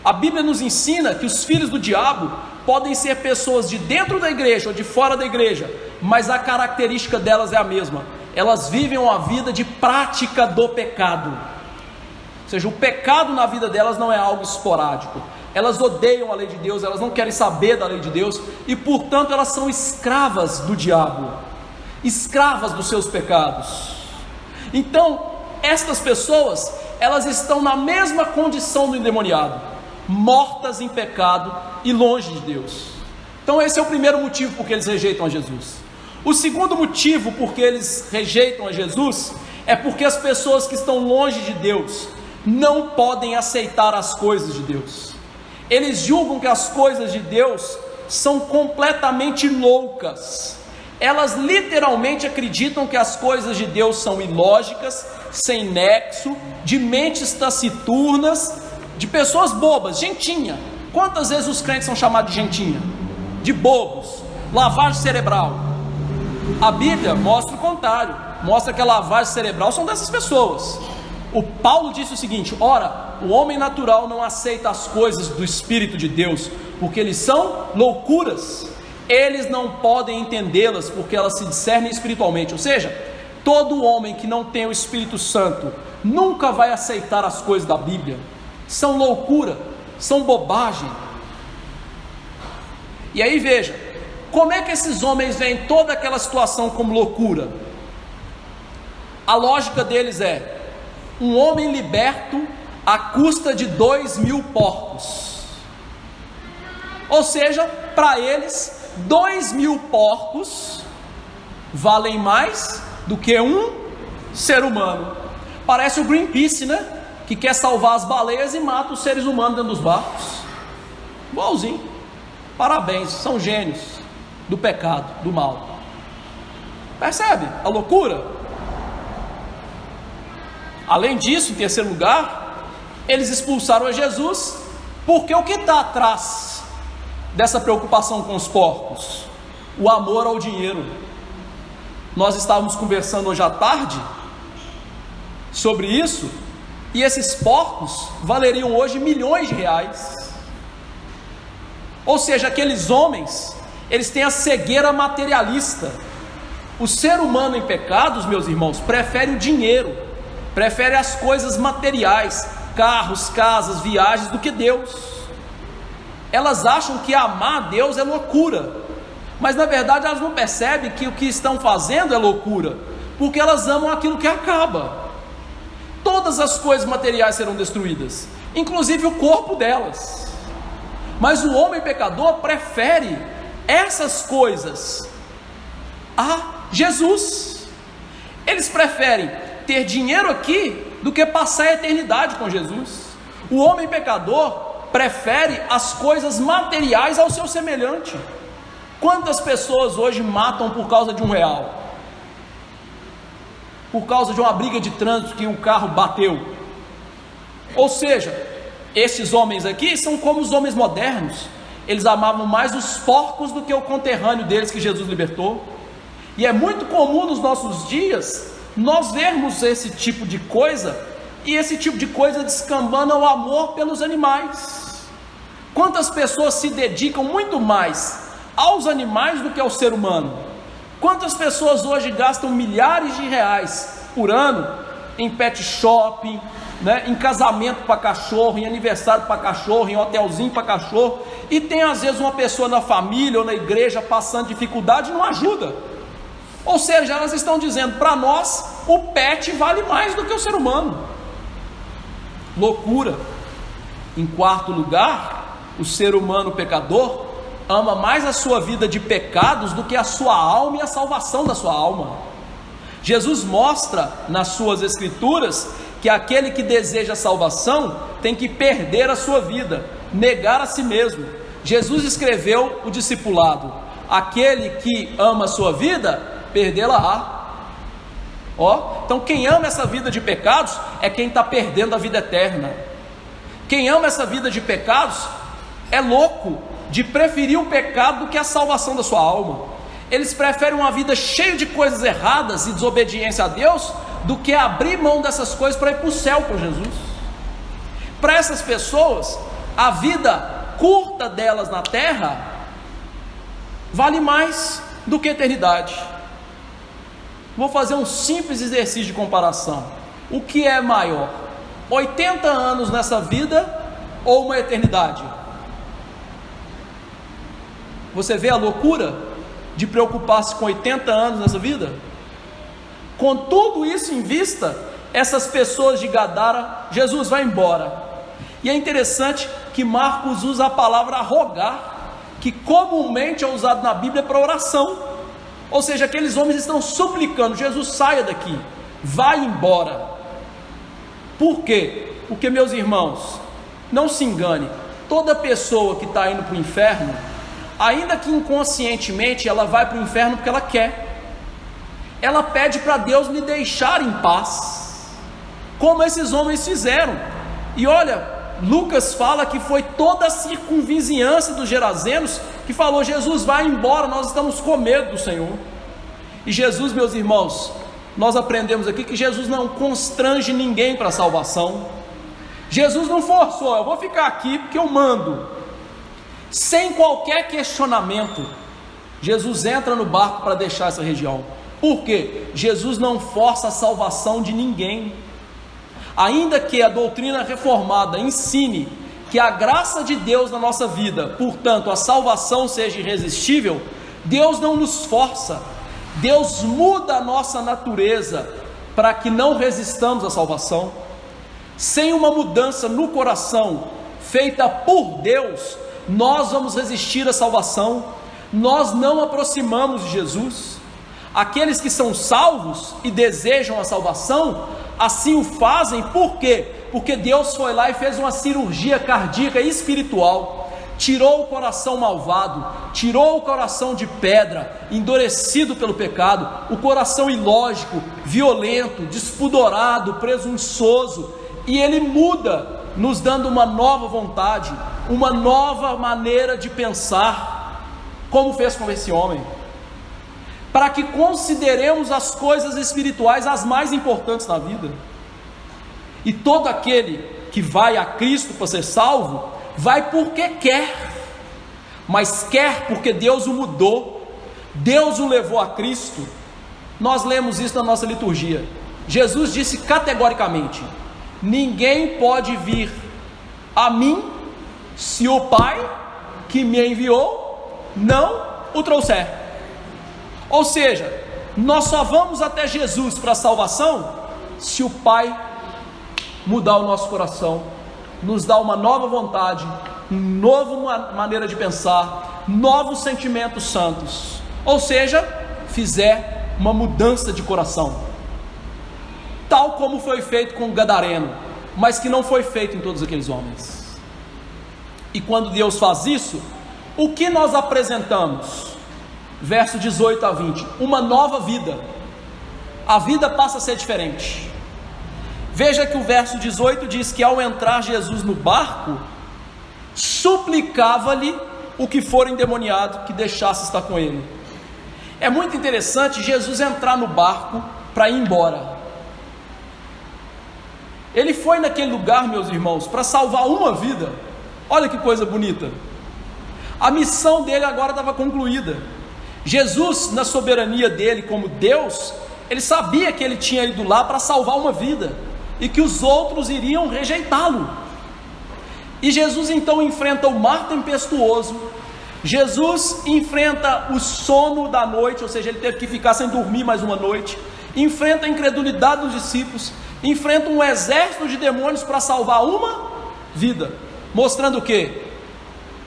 a Bíblia nos ensina que os filhos do diabo podem ser pessoas de dentro da igreja ou de fora da igreja, mas a característica delas é a mesma: elas vivem uma vida de prática do pecado. Ou seja, o pecado na vida delas não é algo esporádico. Elas odeiam a lei de Deus, elas não querem saber da lei de Deus, e portanto elas são escravas do diabo, escravas dos seus pecados. Então, estas pessoas, elas estão na mesma condição do endemoniado, mortas em pecado e longe de Deus. Então esse é o primeiro motivo por que eles rejeitam a Jesus. O segundo motivo por que eles rejeitam a Jesus é porque as pessoas que estão longe de Deus não podem aceitar as coisas de Deus. Eles julgam que as coisas de Deus são completamente loucas. Elas literalmente acreditam que as coisas de Deus são ilógicas, sem nexo, de mentes taciturnas, de pessoas bobas, gentinha. Quantas vezes os crentes são chamados de gentinha? De bobos, lavagem cerebral. A Bíblia mostra o contrário, mostra que a lavagem cerebral são dessas pessoas. O Paulo disse o seguinte: ora, o homem natural não aceita as coisas do Espírito de Deus, porque eles são loucuras. Eles não podem entendê-las, porque elas se discernem espiritualmente. Ou seja, todo homem que não tem o Espírito Santo nunca vai aceitar as coisas da Bíblia. São loucura, são bobagem. E aí veja, como é que esses homens veem toda aquela situação como loucura? A lógica deles é: um homem liberto à custa de 2.000 porcos. Ou seja, para eles, 2.000 porcos valem mais do que um ser humano. Parece o Greenpeace, né? Que quer salvar as baleias e mata os seres humanos dentro dos barcos. Igualzinho. Parabéns, são gênios do pecado, do mal. Percebe a loucura? Além disso, em terceiro lugar, eles expulsaram a Jesus, porque o que está atrás dessa preocupação com os porcos? O amor ao dinheiro. Nós estávamos conversando hoje à tarde sobre isso, e esses porcos valeriam hoje milhões de reais. Ou seja, aqueles homens, eles têm a cegueira materialista. O ser humano em pecados, meus irmãos, prefere o dinheiro, prefere as coisas materiais, carros, casas, viagens, do que Deus. Elas acham que amar a Deus é loucura, mas na verdade elas não percebem que o que estão fazendo é loucura, porque elas amam aquilo que acaba. Todas as coisas materiais serão destruídas, inclusive o corpo delas. Mas o homem pecador prefere essas coisas a Jesus. Eles preferem ter dinheiro aqui do que passar a eternidade com Jesus. O homem pecador prefere as coisas materiais ao seu semelhante. Quantas pessoas hoje matam por causa de R$1? Por causa de uma briga de trânsito que o carro bateu. Ou seja, esses homens aqui são como os homens modernos. Eles amavam mais os porcos do que o conterrâneo deles que Jesus libertou. E é muito comum nos nossos dias nós vermos esse tipo de coisa, e esse tipo de coisa descambando ao amor pelos animais. Quantas pessoas se dedicam muito mais aos animais do que ao ser humano? Quantas pessoas hoje gastam milhares de reais por ano em pet shopping, né, em casamento para cachorro, em aniversário para cachorro, em hotelzinho para cachorro, e tem às vezes uma pessoa na família ou na igreja passando dificuldade e não ajuda? Ou seja, elas estão dizendo, para nós o pet vale mais do que o ser humano. Loucura. Em quarto lugar, o ser humano pecador ama mais a sua vida de pecados do que a sua alma e a salvação da sua alma. Jesus mostra nas suas escrituras que aquele que deseja salvação tem que perder a sua vida, negar a si mesmo. Jesus escreveu o discipulado: aquele que ama a sua vida, perdê-la-á. Então quem ama essa vida de pecados é quem está perdendo a vida eterna. Quem ama essa vida de pecados é louco de preferir o pecado do que a salvação da sua alma. Eles preferem uma vida cheia de coisas erradas e desobediência a Deus do que abrir mão dessas coisas para ir para o céu com Jesus. Para essas pessoas, a vida curta delas na terra vale mais do que a eternidade. Vou fazer um simples exercício de comparação. O que é maior? 80 anos nessa vida ou uma eternidade? Você vê a loucura de preocupar-se com 80 anos nessa vida? Com tudo isso em vista, essas pessoas de Gadara, Jesus vai embora. E é interessante que Marcos usa a palavra rogar, que comumente é usado na Bíblia para oração. Ou seja, aqueles homens estão suplicando: Jesus, saia daqui, vai embora. Por quê? Porque, meus irmãos, não se engane, toda pessoa que está indo para o inferno, ainda que inconscientemente, ela vai para o inferno porque ela quer. Ela pede para Deus me deixar em paz, como esses homens fizeram. E olha, Lucas fala que foi toda a circunvizinhança dos gerazenos que falou: Jesus, vai embora, nós estamos com medo do Senhor. E Jesus, meus irmãos, nós aprendemos aqui que Jesus não constrange ninguém para a salvação. Jesus não forçou: eu vou ficar aqui porque eu mando. Sem qualquer questionamento, Jesus entra no barco para deixar essa região. Por quê? Jesus não força a salvação de ninguém. Ainda que a doutrina reformada ensine que a graça de Deus na nossa vida, portanto a salvação, seja irresistível, Deus não nos força. Deus muda a nossa natureza para que não resistamos à salvação. Sem uma mudança no coração feita por Deus, nós vamos resistir à salvação. Nós não aproximamos de Jesus. Aqueles que são salvos e desejam a salvação, assim o fazem. Por quê? Porque Deus foi lá e fez uma cirurgia cardíaca e espiritual, tirou o coração malvado, tirou o coração de pedra, endurecido pelo pecado, o coração ilógico, violento, despudorado, presunçoso, e Ele muda, nos dando uma nova vontade, uma nova maneira de pensar, como fez com esse homem, para que consideremos as coisas espirituais as mais importantes na vida. E todo aquele que vai a Cristo para ser salvo, vai porque quer, mas quer porque Deus o mudou, Deus o levou a Cristo. Nós lemos isso na nossa liturgia. Jesus disse categoricamente: ninguém pode vir a mim se o Pai que me enviou não o trouxer. Ou seja, nós só vamos até Jesus para a salvação se o Pai mudar o nosso coração, nos dar uma nova vontade, uma nova maneira de pensar, novos sentimentos santos, ou seja, fizer uma mudança de coração, tal como foi feito com o gadareno, mas que não foi feito em todos aqueles homens. E quando Deus faz isso, o que nós apresentamos? Verso 18 a 20, uma nova vida. A vida passa a ser diferente. Veja que o verso 18 diz que ao entrar Jesus no barco, suplicava-lhe o que for endemoniado que deixasse estar com ele. É muito interessante Jesus entrar no barco para ir embora. Ele foi naquele lugar, meus irmãos, para salvar uma vida. Olha que coisa bonita. A missão dele agora estava concluída. Jesus, na soberania dele como Deus, ele sabia que ele tinha ido lá para salvar uma vida e que os outros iriam rejeitá-lo. E Jesus então enfrenta o mar tempestuoso. Jesus enfrenta o sono da noite, ou seja, ele teve que ficar sem dormir mais uma noite. Enfrenta a incredulidade dos discípulos. Enfrenta um exército de demônios para salvar uma vida. Mostrando o quê?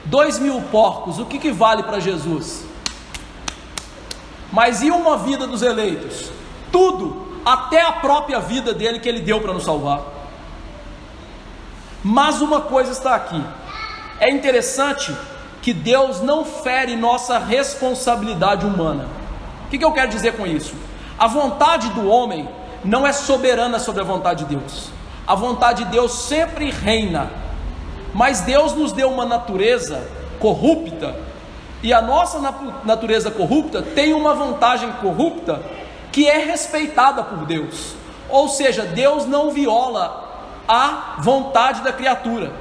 2.000 porcos, o que vale para Jesus? Mas e uma vida dos eleitos? Tudo, até a própria vida dele que ele deu para nos salvar. Mas uma coisa está aqui. É interessante que Deus não fere nossa responsabilidade humana. O que eu quero dizer com isso? A vontade do homem não é soberana sobre a vontade de Deus. A vontade de Deus sempre reina. Mas Deus nos deu uma natureza corrupta, e a nossa natureza corrupta tem uma vantagem corrupta que é respeitada por Deus. Ou seja, Deus não viola a vontade da criatura.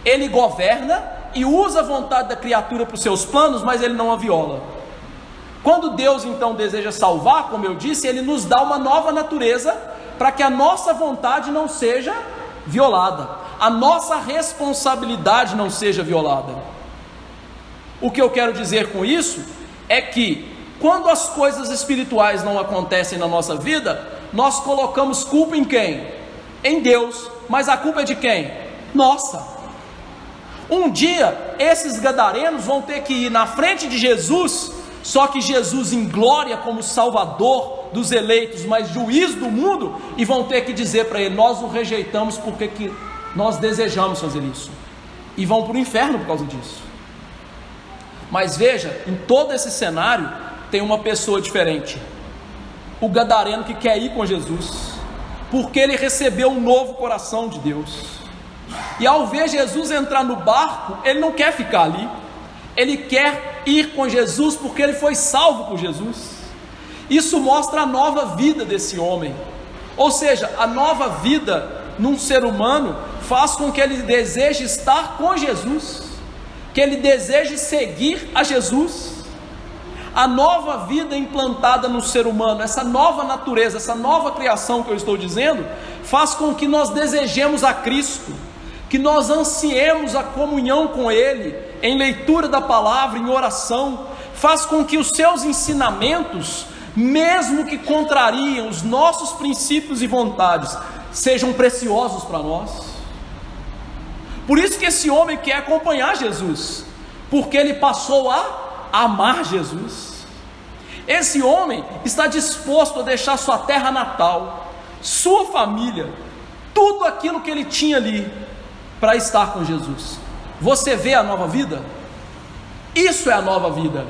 Ele governa e usa a vontade da criatura para os seus planos, mas ele não a viola. Quando Deus então deseja salvar, como eu disse, ele nos dá uma nova natureza para que a nossa vontade não seja violada, a nossa responsabilidade não seja violada. O que eu quero dizer com isso é que quando as coisas espirituais não acontecem na nossa vida, nós colocamos culpa em quem? Em Deus. Mas a culpa é de quem? Nossa. Um dia esses gadarenos vão ter que ir na frente de Jesus, só que Jesus em glória como Salvador dos eleitos, mas juiz do mundo, e vão ter que dizer para ele: nós o rejeitamos porque que nós desejamos fazer isso, e vão para o inferno por causa disso. Mas veja, em todo esse cenário tem uma pessoa diferente, o gadareno que quer ir com Jesus, porque ele recebeu um novo coração de Deus, e ao ver Jesus entrar no barco, ele não quer ficar ali, ele quer ir com Jesus porque ele foi salvo por Jesus. Isso mostra a nova vida desse homem, ou seja, a nova vida num ser humano faz com que ele deseje estar com Jesus, que ele deseje seguir a Jesus. A nova vida implantada no ser humano, essa nova natureza, essa nova criação que eu estou dizendo, faz com que nós desejemos a Cristo, que nós ansiemos a comunhão com Ele, em leitura da palavra, em oração, faz com que os seus ensinamentos, mesmo que contrariem os nossos princípios e vontades, sejam preciosos para nós. Por isso que esse homem quer acompanhar Jesus, porque ele passou a amar Jesus. Esse homem está disposto a deixar sua terra natal, sua família, tudo aquilo que ele tinha ali, para estar com Jesus. Você vê a nova vida? Isso é a nova vida.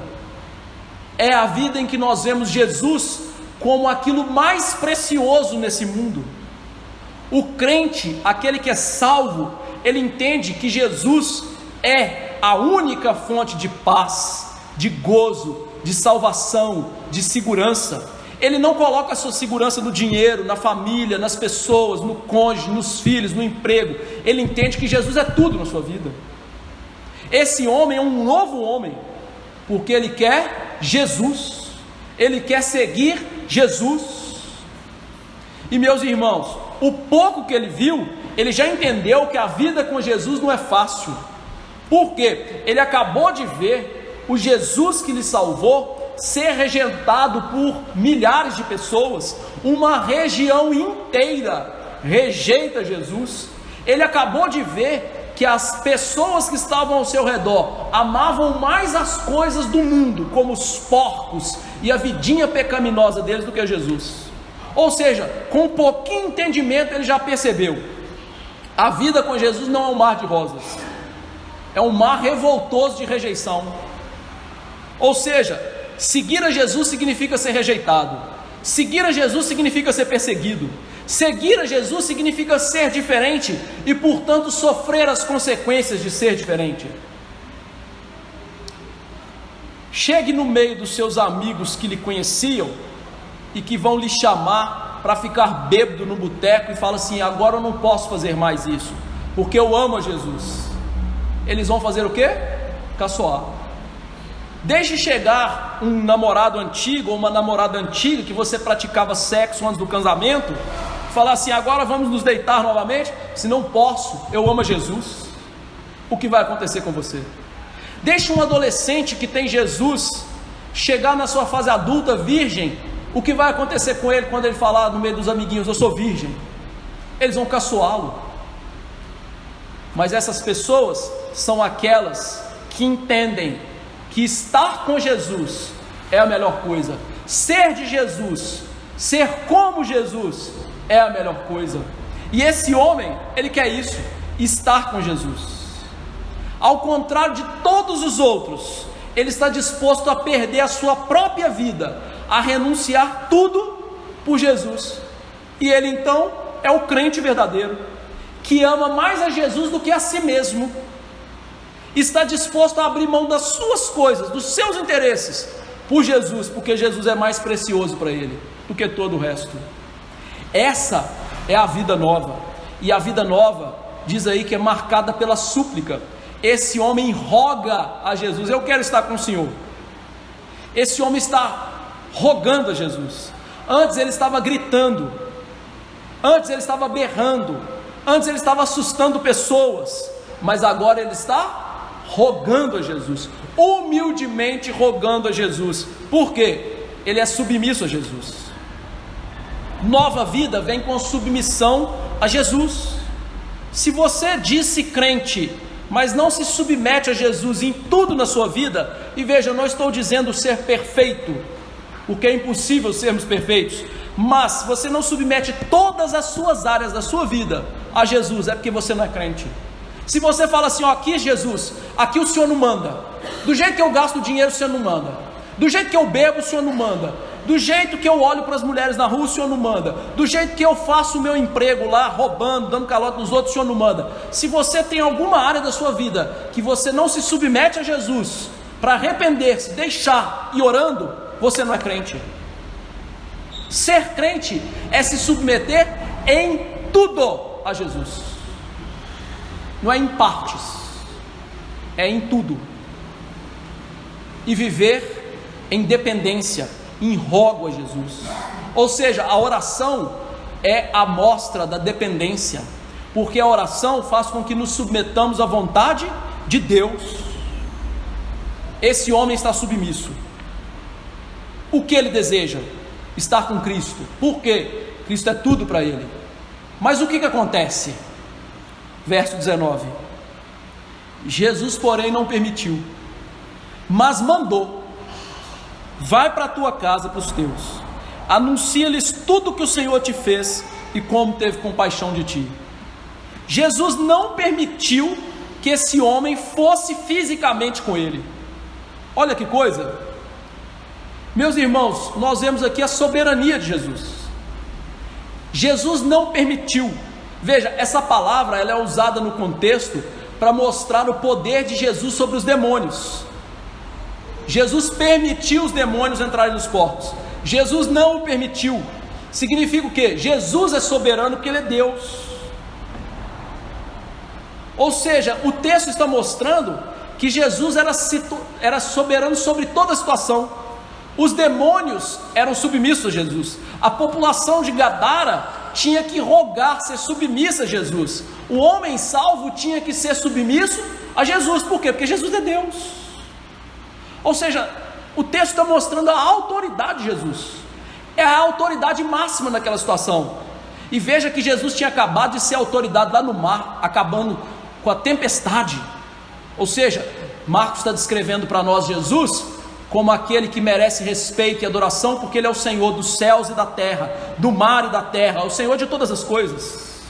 É a vida em que nós vemos Jesus como aquilo mais precioso nesse mundo. O crente, aquele que é salvo, ele entende que Jesus é a única fonte de paz, de gozo, de salvação, de segurança. Ele não coloca a sua segurança no dinheiro, na família, nas pessoas, no cônjuge, nos filhos, no emprego. Ele entende que Jesus é tudo na sua vida. Esse homem é um novo homem, porque ele quer Jesus, ele quer seguir Jesus. E meus irmãos, o pouco que ele viu, ele já entendeu que a vida com Jesus não é fácil. Por quê? Ele acabou de ver o Jesus que lhe salvou ser rejeitado por milhares de pessoas. Uma região inteira rejeita Jesus. Ele acabou de ver que as pessoas que estavam ao seu redor amavam mais as coisas do mundo, como os porcos e a vidinha pecaminosa deles, do que Jesus. Ou seja, com um pouquinho entendimento ele já percebeu: a vida com Jesus não é um mar de rosas, é um mar revoltoso de rejeição. Ou seja, seguir a Jesus significa ser rejeitado, seguir a Jesus significa ser perseguido, seguir a Jesus significa ser diferente e, portanto, sofrer as consequências de ser diferente. Chegue no meio dos seus amigos que lhe conheciam e que vão lhe chamar para ficar bêbado no boteco e fala assim: agora eu não posso fazer mais isso, porque eu amo a Jesus. Eles vão fazer o quê? Caçoar. Deixe chegar um namorado antigo ou uma namorada antiga que você praticava sexo antes do casamento, falar assim: agora vamos nos deitar novamente. Se não posso, eu amo a Jesus. O que vai acontecer com você? Deixe um adolescente que tem Jesus chegar na sua fase adulta virgem. O que vai acontecer com ele quando ele falar no meio dos amiguinhos: eu sou virgem? Eles vão caçoá-lo. Mas essas pessoas são aquelas que entendem que estar com Jesus é a melhor coisa, ser de Jesus, ser como Jesus é a melhor coisa. E esse homem, ele quer isso, estar com Jesus. Ao contrário de todos os outros, ele está disposto a perder a sua própria vida, a renunciar tudo por Jesus. E ele então é o crente verdadeiro, que ama mais a Jesus do que a si mesmo, está disposto a abrir mão das suas coisas, dos seus interesses, por Jesus, porque Jesus é mais precioso para ele do que todo o resto. Essa é a vida nova, e a vida nova diz aí que é marcada pela súplica. Esse homem roga a Jesus: eu quero estar com o Senhor. Esse homem está rogando a Jesus. Antes ele estava gritando, antes ele estava berrando, antes ele estava assustando pessoas, mas agora ele está rogando a Jesus, humildemente rogando a Jesus. Por quê? Ele é submisso a Jesus. Nova vida vem com submissão a Jesus. Se você diz-se crente, mas não se submete a Jesus em tudo na sua vida, e veja, eu não estou dizendo ser perfeito, porque é impossível sermos perfeitos, mas se você não submete todas as suas áreas da sua vida a Jesus, é porque você não é crente. Se você fala assim: ó, aqui Jesus, aqui o Senhor não manda, do jeito que eu gasto dinheiro o Senhor não manda, do jeito que eu bebo o Senhor não manda, do jeito que eu olho para as mulheres na rua o Senhor não manda, do jeito que eu faço o meu emprego lá, roubando, dando calote nos outros, o Senhor não manda. Se você tem alguma área da sua vida que você não se submete a Jesus, para arrepender-se, deixar e orando, você não é crente. Ser crente é se submeter em tudo a Jesus, não é em partes, é em tudo, e viver em dependência, em rogo a Jesus. Ou seja, a oração é a mostra da dependência, porque a oração faz com que nos submetamos à vontade de Deus. Esse homem está submisso. O que ele deseja? Estar com Cristo. Por quê? Cristo é tudo para ele. Mas o que acontece? Verso 19: Jesus, porém, não permitiu, mas mandou: vai para a tua casa, para os teus, anuncia-lhes tudo o que o Senhor te fez e como teve compaixão de ti. Jesus não permitiu que esse homem fosse fisicamente com ele. Olha que coisa, meus irmãos, nós vemos aqui a soberania de Jesus. Jesus não permitiu. Veja, essa palavra ela é usada no contexto para mostrar o poder de Jesus sobre os demônios. Jesus permitiu os demônios entrarem nos porcos, Jesus não o permitiu. Significa o quê? Jesus é soberano porque ele é Deus. Ou seja, o texto está mostrando que Jesus era soberano sobre toda a situação. Os demônios eram submissos a Jesus. A população de Gadara tinha que rogar, ser submissa a Jesus. O homem salvo tinha que ser submisso a Jesus. Por quê? Porque Jesus é Deus. Ou seja, o texto está mostrando a autoridade de Jesus. É a autoridade máxima naquela situação. E veja que Jesus tinha acabado de ser autoridade lá no mar, acabando com a tempestade. Ou seja, Marcos está descrevendo para nós Jesus como aquele que merece respeito e adoração, porque Ele é o Senhor dos céus e da terra, do mar e da terra, é o Senhor de todas as coisas.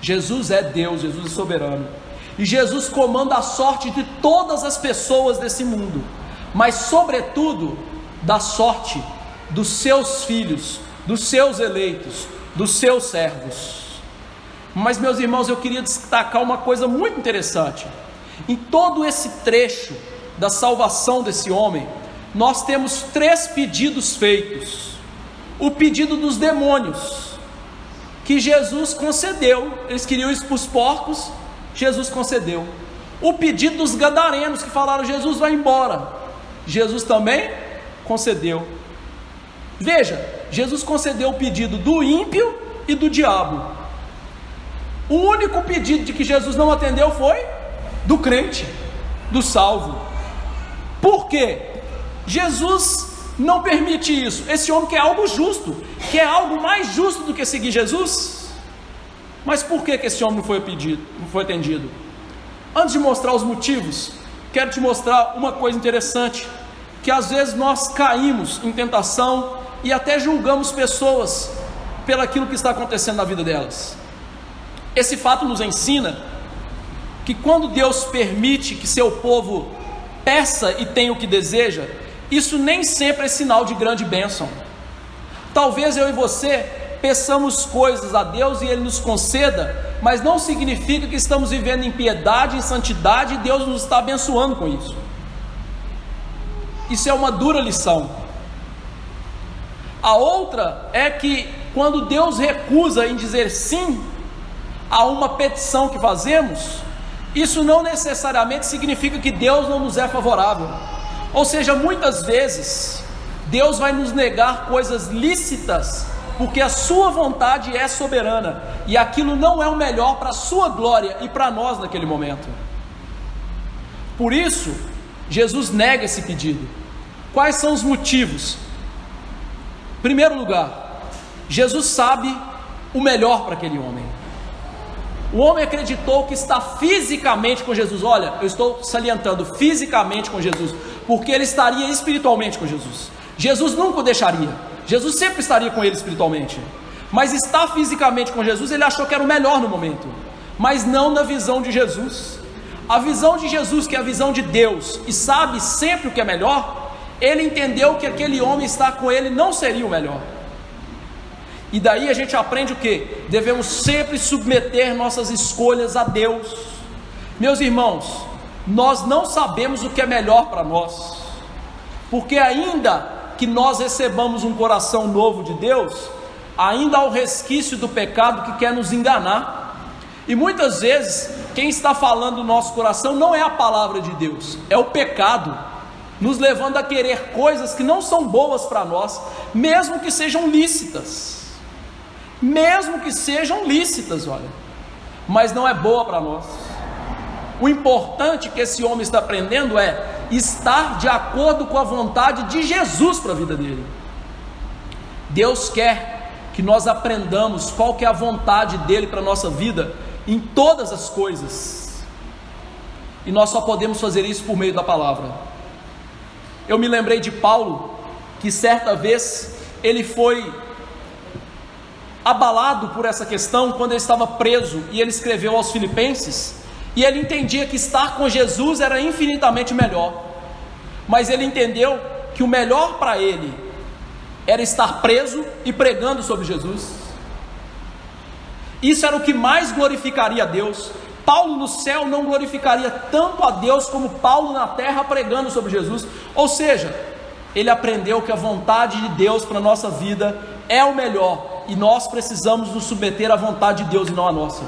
Jesus é Deus, Jesus é soberano, e Jesus comanda a sorte de todas as pessoas desse mundo, mas sobretudo da sorte dos seus filhos, dos seus eleitos, dos seus servos. Mas, meus irmãos, eu queria destacar uma coisa muito interessante. Em todo esse trecho da salvação desse homem, nós temos 3 pedidos feitos. O pedido dos demônios, que Jesus concedeu. Eles queriam ir para os porcos, Jesus concedeu. O pedido dos gadarenos, que falaram: Jesus, vai embora. Jesus também concedeu. Veja, Jesus concedeu o pedido do ímpio e do diabo. O único pedido de que Jesus não atendeu foi do crente, do salvo. Por quê? Jesus não permite isso. Esse homem quer algo justo, quer algo mais justo do que seguir Jesus. Mas por que esse homem não foi atendido? Antes de mostrar os motivos, quero te mostrar uma coisa interessante, que às vezes nós caímos em tentação e até julgamos pessoas pelo aquilo que está acontecendo na vida delas. Esse fato nos ensina que quando Deus permite que seu povo peça e tenha o que deseja, isso nem sempre é sinal de grande bênção. Talvez eu e você peçamos coisas a Deus e Ele nos conceda, mas não significa que estamos vivendo em piedade, em santidade, e Deus nos está abençoando com isso. Isso é uma dura lição. A outra é que quando Deus recusa em dizer sim a uma petição que fazemos, isso não necessariamente significa que Deus não nos é favorável. Ou seja, muitas vezes Deus vai nos negar coisas lícitas, porque a sua vontade é soberana, e aquilo não é o melhor para a sua glória e para nós naquele momento. Por isso, Jesus nega esse pedido. Quais são os motivos? Em primeiro lugar, Jesus sabe o melhor para aquele homem. O homem acreditou que está fisicamente com Jesus. Olha, eu estou salientando fisicamente com Jesus, porque ele estaria espiritualmente com Jesus. Jesus nunca o deixaria, Jesus sempre estaria com ele espiritualmente, mas estar fisicamente com Jesus, ele achou que era o melhor no momento, mas não na visão de Jesus. A visão de Jesus, que é a visão de Deus, e sabe sempre o que é melhor, ele entendeu que aquele homem estar com ele não seria o melhor. E daí a gente aprende o que? Devemos sempre submeter nossas escolhas a Deus. Meus irmãos, nós não sabemos o que é melhor para nós, porque ainda que nós recebamos um coração novo de Deus, ainda há o resquício do pecado que quer nos enganar. E muitas vezes quem está falando no nosso coração não é a palavra de Deus, é o pecado, nos levando a querer coisas que não são boas para nós, mesmo que sejam lícitas. Mesmo que sejam lícitas, olha, mas não é boa para nós. O importante que esse homem está aprendendo é estar de acordo com a vontade de Jesus para a vida dele. Deus quer que nós aprendamos qual que é a vontade dele para a nossa vida em todas as coisas, e nós só podemos fazer isso por meio da palavra. Eu me lembrei de Paulo, que certa vez ele foi abalado por essa questão quando ele estava preso, e ele escreveu aos Filipenses, e ele entendia que estar com Jesus era infinitamente melhor, mas ele entendeu que o melhor para ele era estar preso e pregando sobre Jesus. Isso era o que mais glorificaria a Deus. Paulo no céu não glorificaria tanto a Deus como Paulo na terra pregando sobre Jesus. Ou seja, ele aprendeu que a vontade de Deus para a nossa vida é o melhor, e nós precisamos nos submeter à vontade de Deus e não à nossa.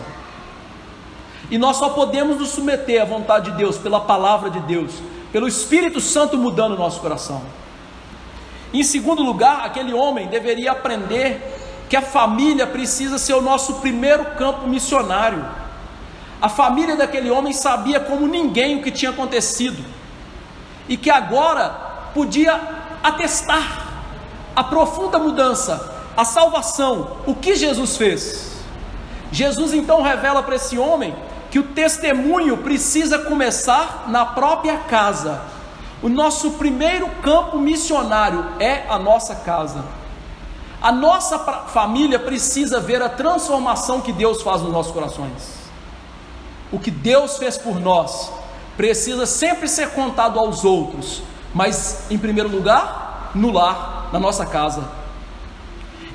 E nós só podemos nos submeter à vontade de Deus pela palavra de Deus, pelo Espírito Santo mudando o nosso coração. Em segundo lugar, aquele homem deveria aprender que a família precisa ser o nosso primeiro campo missionário. A família daquele homem sabia como ninguém o que tinha acontecido, e que agora podia atestar a profunda mudança, a salvação, o que Jesus fez. Jesus então revela para esse homem que o testemunho precisa começar na própria casa. O nosso primeiro campo missionário é a nossa casa. A nossa família precisa ver a transformação que Deus faz nos nossos corações. O que Deus fez por nós precisa sempre ser contado aos outros, mas em primeiro lugar, no lar, na nossa casa.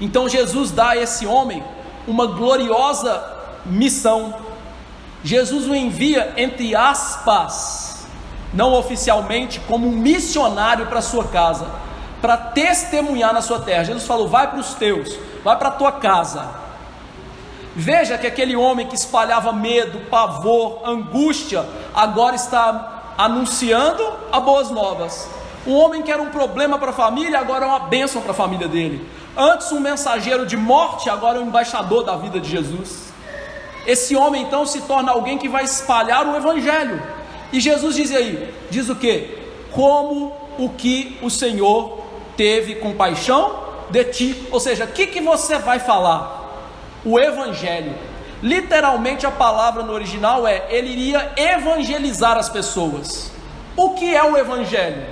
Então Jesus dá a esse homem uma gloriosa missão. Jesus o envia, entre aspas, não oficialmente, como um missionário para a sua casa, para testemunhar na sua terra. Jesus falou: vai para os teus, vai para a tua casa. Veja que aquele homem que espalhava medo, pavor, angústia, agora está anunciando as boas novas. Um homem que era um problema para a família, agora é uma bênção para a família dele. Antes um mensageiro de morte, agora é um embaixador da vida de Jesus. Esse homem então se torna alguém que vai espalhar o evangelho. E Jesus diz o quê? Como o que o Senhor teve compaixão de ti. Ou seja, o que você vai falar? O evangelho. Literalmente a palavra no original é: ele iria evangelizar as pessoas. O que é o evangelho?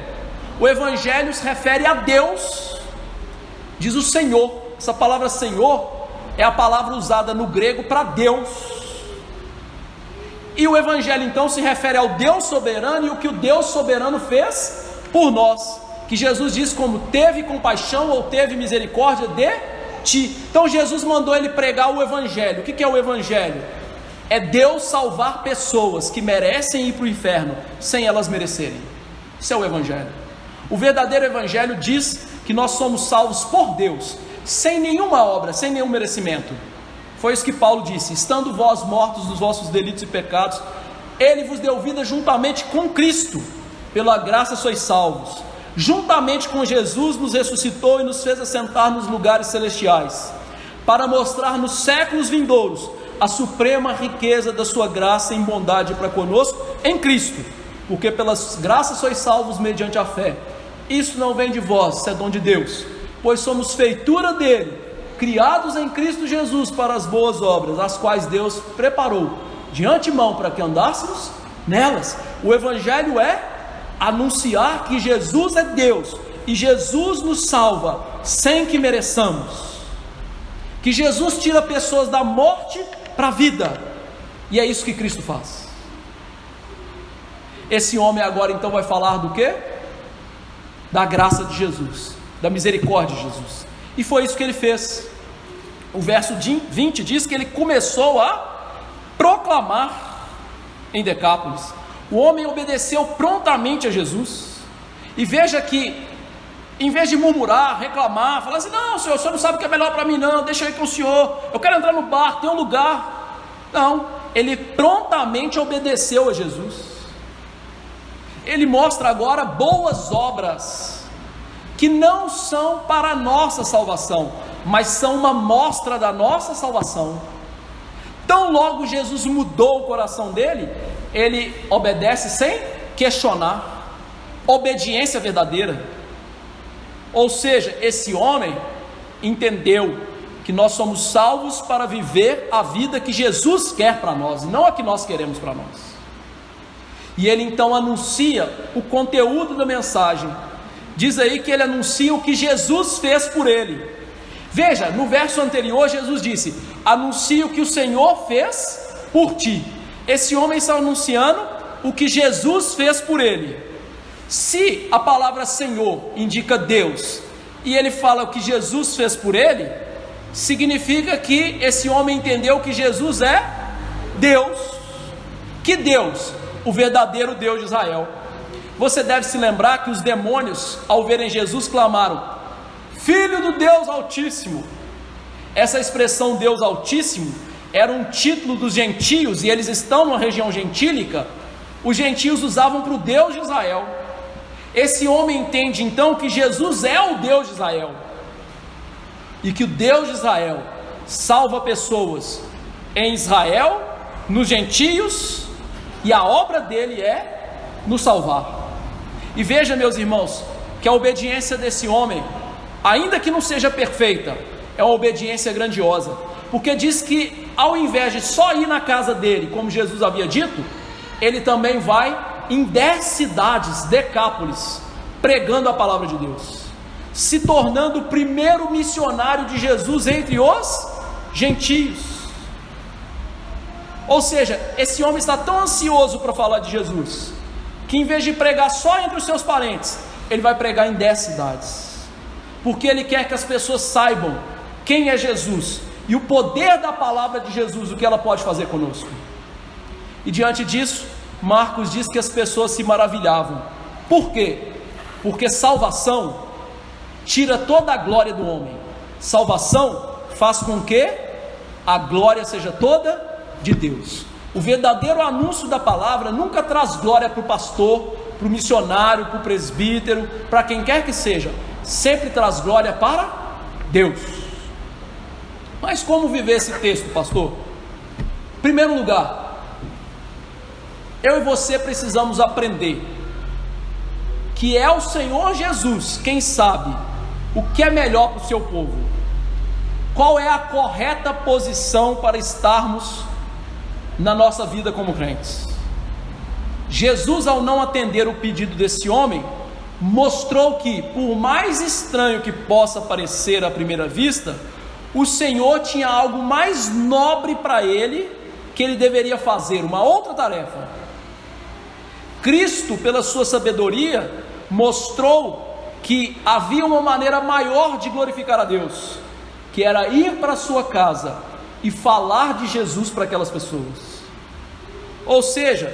O evangelho se refere a Deus, diz o Senhor. Essa palavra Senhor é a palavra usada no grego para Deus. E o evangelho então se refere ao Deus soberano e o que o Deus soberano fez por nós, que Jesus diz como teve compaixão ou teve misericórdia de ti. Então Jesus mandou ele pregar o evangelho. O que é o evangelho? É Deus salvar pessoas que merecem ir para o inferno sem elas merecerem. Isso é o evangelho. O verdadeiro evangelho diz que nós somos salvos por Deus, sem nenhuma obra, sem nenhum merecimento. Foi isso que Paulo disse: estando vós mortos dos vossos delitos e pecados, ele vos deu vida juntamente com Cristo, pela graça sois salvos. Juntamente com Jesus nos ressuscitou e nos fez assentar nos lugares celestiais, para mostrar nos séculos vindouros a suprema riqueza da sua graça em bondade para conosco em Cristo, porque pelas graças sois salvos mediante a fé. Isso não vem de vós, isso é dom de Deus, pois somos feitura dele, criados em Cristo Jesus para as boas obras, as quais Deus preparou de antemão para que andássemos nelas. O evangelho é anunciar que Jesus é Deus e Jesus nos salva sem que mereçamos, que Jesus tira pessoas da morte para a vida, e é isso que Cristo faz. Esse homem agora então vai falar do quê? Da graça de Jesus, da misericórdia de Jesus, e foi isso que ele fez. O verso 20 diz que ele começou a proclamar em Decápolis. O homem obedeceu prontamente a Jesus. E veja que, em vez de murmurar, reclamar, falar assim: não, senhor, o senhor não sabe o que é melhor para mim, não, deixa eu ir com o senhor, eu quero entrar no barco, tem um lugar. Não, ele prontamente obedeceu a Jesus. Ele mostra agora boas obras, que não são para a nossa salvação, mas são uma mostra da nossa salvação. Tão logo Jesus mudou o coração dele, ele obedece sem questionar. Obediência verdadeira. Ou seja, esse homem entendeu que nós somos salvos para viver a vida que Jesus quer para nós, não a que nós queremos para nós. E ele então anuncia o conteúdo da mensagem. Diz aí que ele anuncia o que Jesus fez por ele. Veja, no verso anterior Jesus disse: anuncia o que o Senhor fez por ti. Esse homem está anunciando o que Jesus fez por ele. Se a palavra Senhor indica Deus, e ele fala o que Jesus fez por ele, significa que esse homem entendeu que Jesus é Deus. Que Deus? O verdadeiro Deus de Israel. Você deve se lembrar que os demônios, ao verem Jesus, clamaram: Filho do Deus Altíssimo. Essa expressão Deus Altíssimo era um título dos gentios, e eles estão numa região gentílica. Os gentios usavam para o Deus de Israel. Esse homem entende então que Jesus é o Deus de Israel, e que o Deus de Israel salva pessoas em Israel, nos gentios, e a obra dele é nos salvar. E veja, meus irmãos, que a obediência desse homem, ainda que não seja perfeita, é uma obediência grandiosa, porque diz que ao invés de só ir na casa dele, como Jesus havia dito, ele também vai em 10 cidades, Decápolis, pregando a palavra de Deus, se tornando o primeiro missionário de Jesus entre os gentios. Ou seja, esse homem está tão ansioso para falar de Jesus, que em vez de pregar só entre os seus parentes, ele vai pregar em 10 cidades, porque ele quer que as pessoas saibam quem é Jesus, e o poder da palavra de Jesus, o que ela pode fazer conosco. E diante disso, Marcos diz que as pessoas se maravilhavam. Por quê? Porque salvação tira toda a glória do homem. Salvação faz com que a glória seja toda de Deus. O verdadeiro anúncio da palavra nunca traz glória para o pastor, para o missionário, para o presbítero, para quem quer que seja. Sempre traz glória para Deus. Mas como viver esse texto, pastor? Em primeiro lugar, eu e você precisamos aprender que é o Senhor Jesus quem sabe o que é melhor para o seu povo. Qual é a correta posição para estarmos na nossa vida como crentes? Jesus, ao não atender o pedido desse homem, mostrou que, por mais estranho que possa parecer à primeira vista, o Senhor tinha algo mais nobre para ele, que ele deveria fazer, uma outra tarefa. Cristo, pela sua sabedoria, mostrou que havia uma maneira maior de glorificar a Deus, que era ir para a sua casa e falar de Jesus para aquelas pessoas. Ou seja,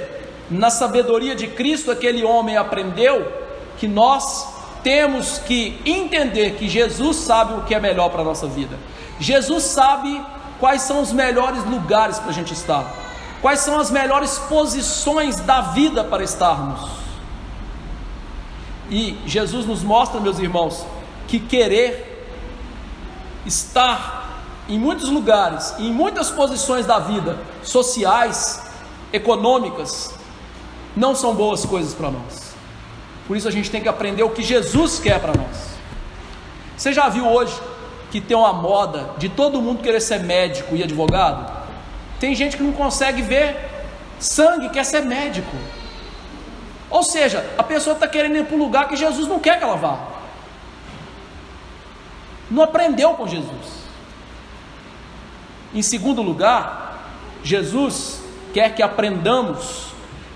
na sabedoria de Cristo, aquele homem aprendeu que nós temos que entender que Jesus sabe o que é melhor para a nossa vida. Jesus sabe quais são os melhores lugares para a gente estar, quais são as melhores posições da vida para estarmos. E Jesus nos mostra, meus irmãos, que querer estar em muitos lugares, em muitas posições da vida, sociais, econômicas, não são boas coisas para nós. Por isso a gente tem que aprender o que Jesus quer para nós. Você já viu hoje que tem uma moda de todo mundo querer ser médico e advogado? Tem gente que não consegue ver sangue, quer ser médico. Ou seja, a pessoa está querendo ir para um lugar que Jesus não quer que ela vá. Não aprendeu com Jesus. Em segundo lugar, Jesus quer que aprendamos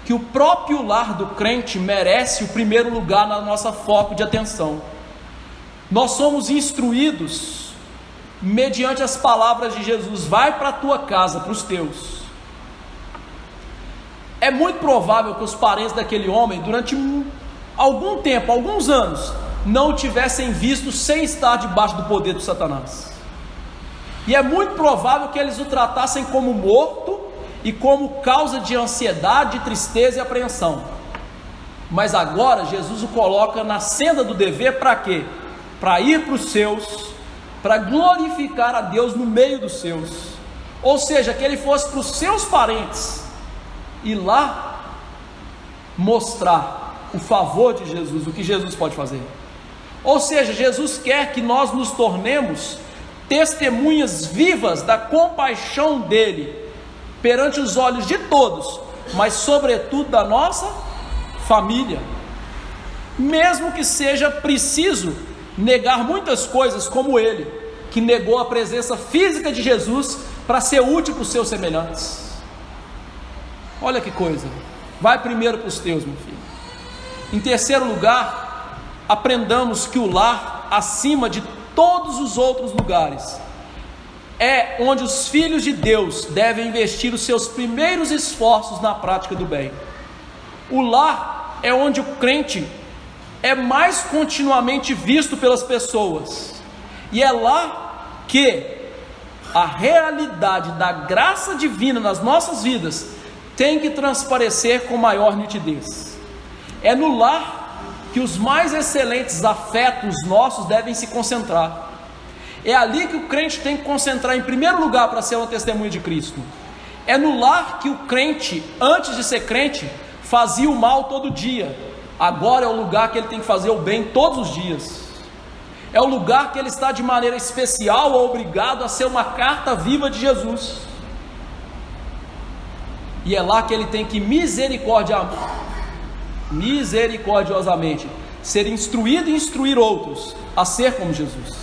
que o próprio lar do crente merece o primeiro lugar na nossa foco de atenção. Nós somos instruídos mediante as palavras de Jesus: vai para a tua casa, para os teus. É muito provável que os parentes daquele homem, durante algum tempo, alguns anos, não o tivessem visto sem estar debaixo do poder de Satanás. E é muito provável que eles o tratassem como morto e como causa de ansiedade, tristeza e apreensão. Mas agora Jesus o coloca na senda do dever para quê? Para ir para os seus, para glorificar a Deus no meio dos seus. Ou seja, que ele fosse para os seus parentes e lá mostrar o favor de Jesus, o que Jesus pode fazer. Ou seja, Jesus quer que nós nos tornemos testemunhas vivas da compaixão dele perante os olhos de todos, mas sobretudo da nossa família, mesmo que seja preciso negar muitas coisas, como ele, que negou a presença física de Jesus para ser útil para os seus semelhantes. Olha que coisa. Vai primeiro para os teus, meu filho. Em terceiro lugar, aprendamos que o lar, acima de todos os outros lugares, é onde os filhos de Deus devem investir os seus primeiros esforços na prática do bem. O lar é onde o crente é mais continuamente visto pelas pessoas, e é lá que a realidade da graça divina nas nossas vidas tem que transparecer com maior nitidez. É no lar que os mais excelentes afetos nossos devem se concentrar. É ali que o crente tem que concentrar em primeiro lugar para ser uma testemunha de Cristo. É no lar que o crente, antes de ser crente, fazia o mal todo dia. Agora é o lugar que ele tem que fazer o bem todos os dias. É o lugar que ele está de maneira especial ou obrigado a ser uma carta viva de Jesus. E é lá que ele tem que misericordiosamente ser instruído e instruir outros a ser como Jesus.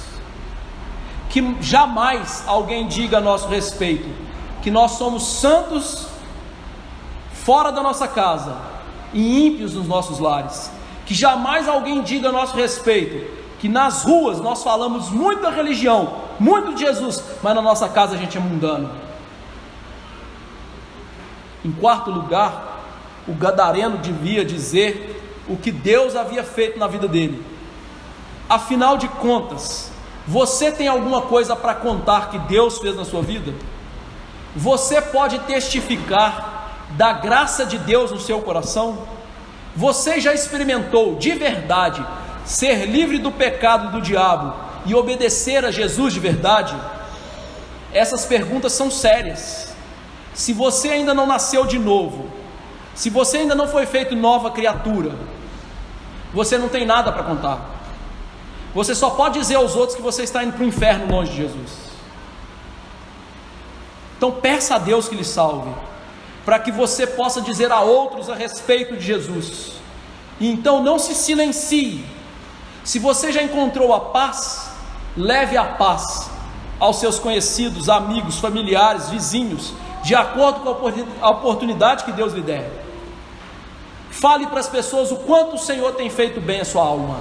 Que jamais alguém diga a nosso respeito que nós somos santos fora da nossa casa e ímpios nos nossos lares. Que jamais alguém diga a nosso respeito que nas ruas nós falamos muito da religião, muito de Jesus, mas na nossa casa a gente é mundano. Em quarto lugar, o gadareno devia dizer o que Deus havia feito na vida dele. Afinal de contas, você tem alguma coisa para contar que Deus fez na sua vida? Você pode testificar da graça de Deus no seu coração? Você já experimentou de verdade ser livre do pecado e do diabo e obedecer a Jesus de verdade? Essas perguntas são sérias. Se você ainda não nasceu de novo, se você ainda não foi feito nova criatura, você não tem nada para contar. Você só pode dizer aos outros que você está indo para o inferno longe de Jesus. Então peça a Deus que lhe salve, para que você possa dizer a outros a respeito de Jesus. E então não se silencie. Se você já encontrou a paz, leve a paz aos seus conhecidos, amigos, familiares, vizinhos, de acordo com a oportunidade que Deus lhe der. Fale para as pessoas o quanto o Senhor tem feito bem a sua alma.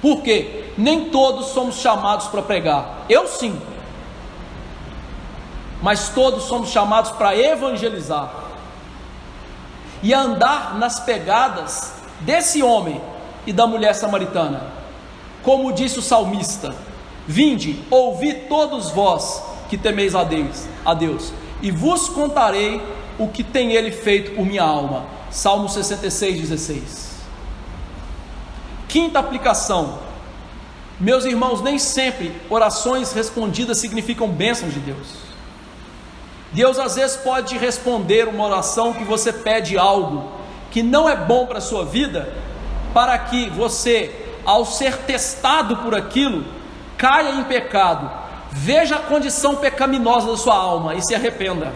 Porque nem todos somos chamados para pregar. Eu sim. Mas todos somos chamados para evangelizar e andar nas pegadas desse homem e da mulher samaritana. Como disse o salmista: vinde, ouvi todos vós que temeis a Deus, e vos contarei o que tem ele feito por minha alma. Salmo 66:16. Quinta aplicação: meus irmãos, nem sempre orações respondidas significam bênçãos de Deus. Deus às vezes pode responder uma oração que você pede algo que não é bom para a sua vida, para que você, ao ser testado por aquilo, caia em pecado, veja a condição pecaminosa da sua alma e se arrependa.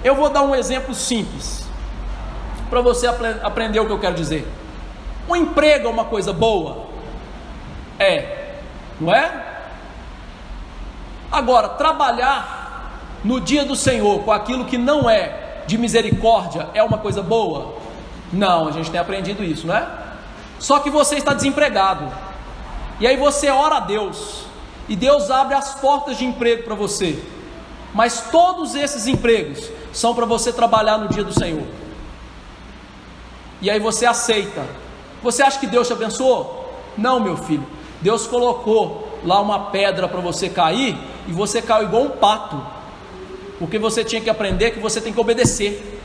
Eu vou dar um exemplo simples, para você aprender o que eu quero dizer. Um emprego é uma coisa boa? Não é? Agora, trabalhar no dia do Senhor com aquilo que não é de misericórdia é uma coisa boa? Não, a gente tem aprendido isso, não é? Só que você está desempregado, e aí você ora a Deus, e Deus abre as portas de emprego para você, mas todos esses empregos são para você trabalhar no dia do Senhor, e aí você aceita. Você acha que Deus te abençoou? Não, meu filho. Deus colocou lá uma pedra para você cair, e você caiu igual um pato, porque você tinha que aprender que você tem que obedecer.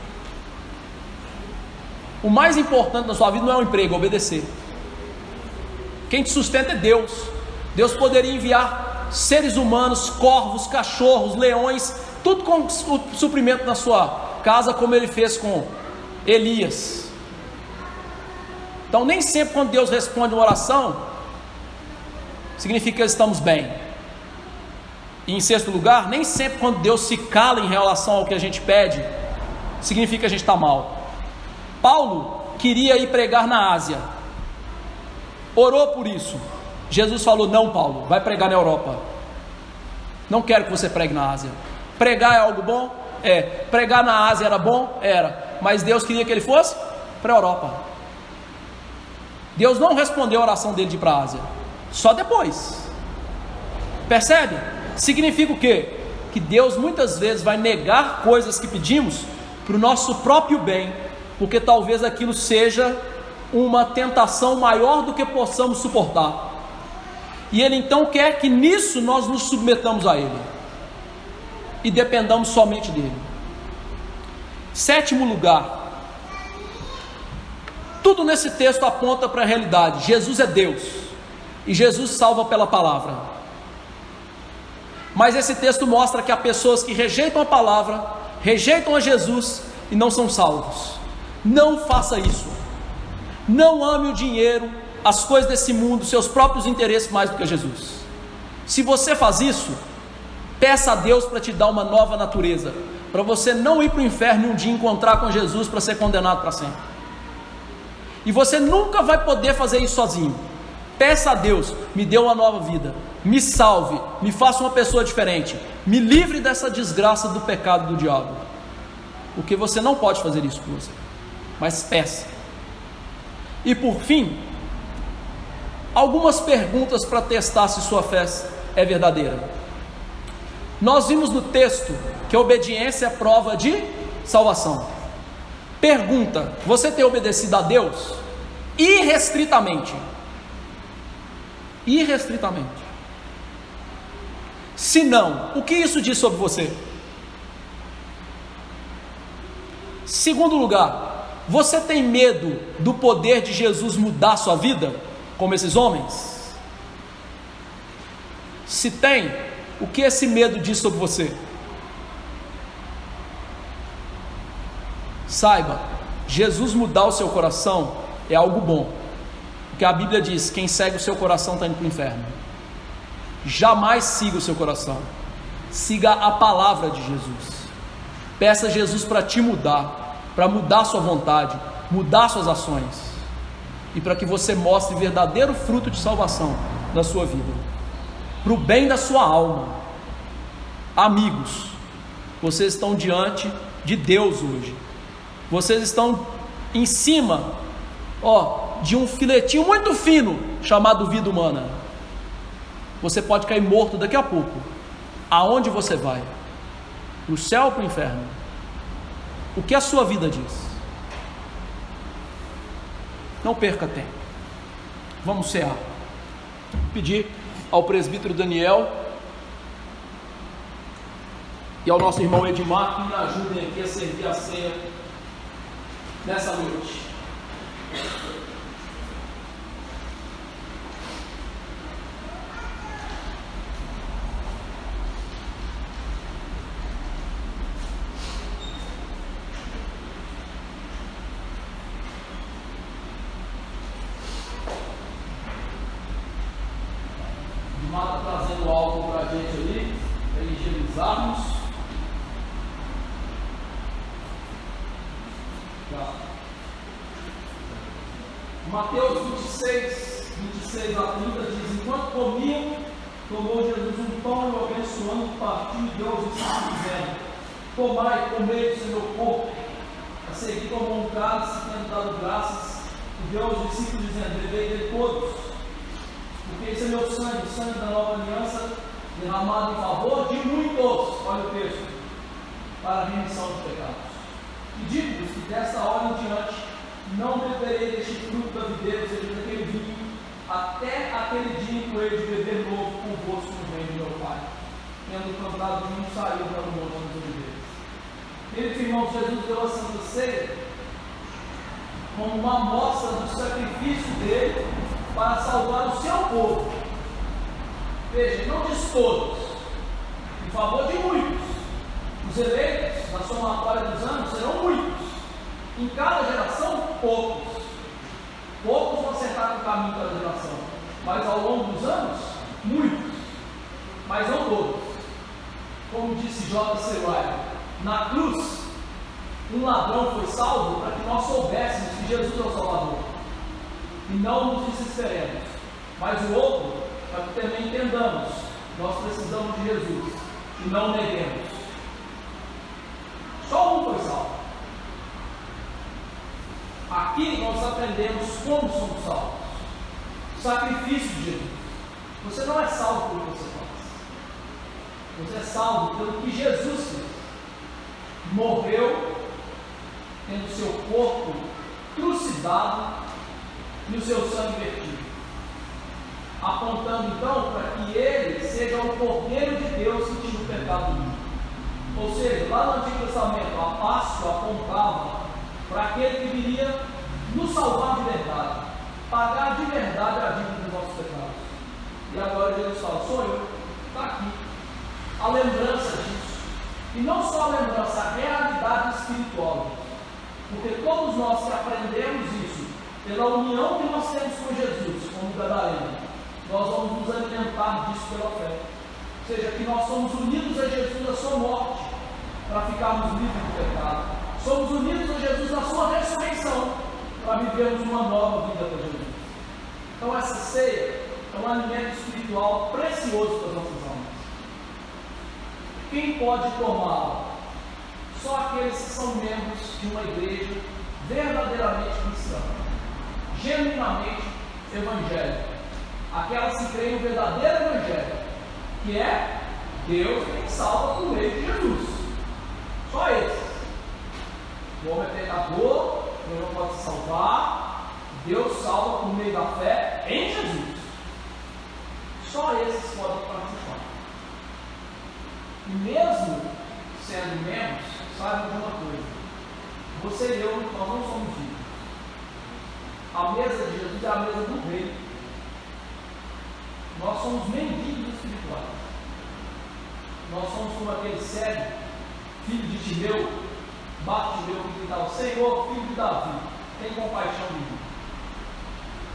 O mais importante na sua vida não é o emprego, é obedecer. Quem te sustenta é Deus. Deus poderia enviar seres humanos, corvos, cachorros, leões, tudo com o suprimento na sua casa, como ele fez com Elias. Então nem sempre quando Deus responde uma oração, significa que estamos bem. E em sexto lugar, nem sempre quando Deus se cala em relação ao que a gente pede, significa que a gente está mal. Paulo queria ir pregar na Ásia, orou por isso. Jesus falou: não, Paulo, vai pregar na Europa. Não quero que você pregue na Ásia. Pregar é algo bom? Pregar na Ásia era bom? Era. Mas Deus queria que ele fosse para a Europa. Deus não respondeu a oração dele de ir para a Ásia, só depois. Percebe? Significa o quê? Que Deus muitas vezes vai negar coisas que pedimos para o nosso próprio bem, porque talvez aquilo seja uma tentação maior do que possamos suportar, e Ele então quer que nisso nós nos submetamos a Ele e dependamos somente dEle. Sétimo lugar, tudo nesse texto aponta para a realidade: Jesus é Deus, e Jesus salva pela palavra. Mas esse texto mostra que há pessoas que rejeitam a palavra, rejeitam a Jesus e não são salvos. Não faça isso. Não ame o dinheiro as coisas desse mundo, seus próprios interesses mais do que Jesus. Se você faz isso, peça a Deus para te dar uma nova natureza, para você não ir para o inferno e um dia encontrar com Jesus para ser condenado para sempre. E você nunca vai poder fazer isso sozinho. Peça a Deus, me dê uma nova vida, me salve, me faça uma pessoa diferente, me livre dessa desgraça do pecado do diabo. Porque você não pode fazer isso por você, mas peça. E por fim, algumas perguntas para testar se sua fé é verdadeira. Nós vimos no texto que a obediência é prova de salvação. Pergunta: você tem obedecido a Deus irrestritamente? Irrestritamente. Se não, o que isso diz sobre você? Segundo lugar, você tem medo do poder de Jesus mudar sua vida, como esses homens? Se tem, o que esse medo diz sobre você? Saiba, Jesus mudar o seu coração é algo bom, porque a Bíblia diz: quem segue o seu coração está indo para o inferno. Jamais siga o seu coração, siga a palavra de Jesus. Peça a Jesus para te mudar, para mudar sua vontade, mudar suas ações, e para que você mostre verdadeiro fruto de salvação na sua vida, para o bem da sua alma. Amigos, vocês estão diante de Deus hoje. Vocês estão em cima, de um filetinho muito fino chamado vida humana. Você pode cair morto daqui a pouco. Aonde você vai? Para o céu ou para o inferno? O que a sua vida diz? Não perca tempo. Vamos cear. Pedir ao presbítero Daniel e ao nosso irmão Edmar que me ajudem aqui a servir a ceia nessa noite. Edmar está trazendo algo para a gente ali, para higienizarmos. Mateus 26 a 30 diz: enquanto comiam, tomou Jesus um pão e abençoando, partiu e deu aos discípulos, dizendo: tomai, comei, isso é meu corpo. A seguir tomou um cálice, tendo dado graças, e deu aos discípulos, dizendo: bebei dele todos, porque esse é meu sangue, o sangue da nova aliança, derramado em favor de muitos. Olha o texto: para a remissão dos pecados. E digo-vos que desta hora em diante não beberei deste fruto da videira, ou seja, daquele vinho, até aquele dia em que eu hei de beber novo convosco no reino de meu Pai. Tendo cantado vinho, saiu para o monte das oliveiras. Queridos irmãos, Jesus deu a Santa Ceia como uma amostra do sacrifício dele para salvar o seu povo. Veja, não diz todos, em favor de muitos. Os eleitos, na somatória dos anos, serão muitos. Em cada geração, poucos. Poucos vão acertar o caminho da geração, mas ao longo dos anos, muitos. Mas não todos. Como disse J.C. Ryle, na cruz, um ladrão foi salvo para que nós soubéssemos que Jesus é o Salvador e não nos desesperemos. Mas o outro, para que também entendamos, nós precisamos de Jesus e não neguemos. Só um foi salvo. Aqui nós aprendemos como somos salvos. O sacrifício de Jesus. Você não é salvo pelo que você faz. Você é salvo pelo que Jesus fez. Morreu, tendo seu corpo trucidado e o seu sangue vertido. Apontando então para que ele seja o Cordeiro de Deus que tira o pecado do mundo. Ou seja, lá no Antigo Testamento, a Páscoa apontava para aquele que viria nos salvar de verdade, pagar de verdade a dívida dos nossos pecados. E agora Jesus fala: sou eu, está aqui. A lembrança disso. E não só a lembrança, a realidade espiritual. Porque todos nós que aprendemos isso, pela união que nós temos com Jesus, do Gadareno. Nós vamos nos alimentar disso pela fé. Ou seja, que nós somos unidos a Jesus na sua morte, para ficarmos livres do pecado. Somos unidos a Jesus na sua ressurreição, para vivermos uma nova vida para Jesus. Então essa ceia é um alimento espiritual precioso para as nossas almas. Quem pode tomá-la? Só aqueles que são membros de uma igreja verdadeiramente cristã, genuinamente evangélica, aquelas que creem no verdadeiro evangelho, que é Deus quem salva por meio de Jesus. Só esses. O homem é pecador, ele não pode se salvar, Deus salva por meio da fé em Jesus. Só esses podem participar. E mesmo sendo membros, saiba de uma coisa: você e eu, nós não somos vivos. A mesa de Jesus é a mesa do rei. Nós somos mendigos espirituais. Nós somos como aquele cego, filho de Timeu, Bartimeu, que gritava: Senhor, filho de Davi, tem compaixão de mim.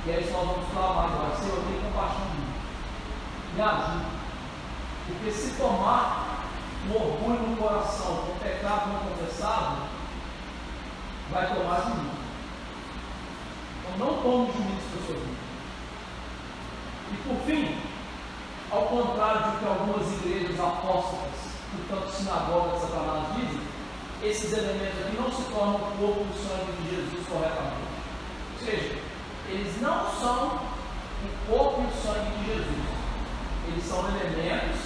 E é isso que nós vamos clamar agora: Senhor, tem compaixão de mim. Me ajuda. Porque se tomar um orgulho no coração, com pecado não confessado, vai tomar juízo. Então não tome juízo para a sua vida. E por fim, ao contrário do que algumas igrejas apóstolas, portanto sinagogas de Satanás dizem, esses elementos aqui não se tornam o corpo e o sangue de Jesus corretamente. Ou seja, eles não são o corpo e o sangue de Jesus. Eles são elementos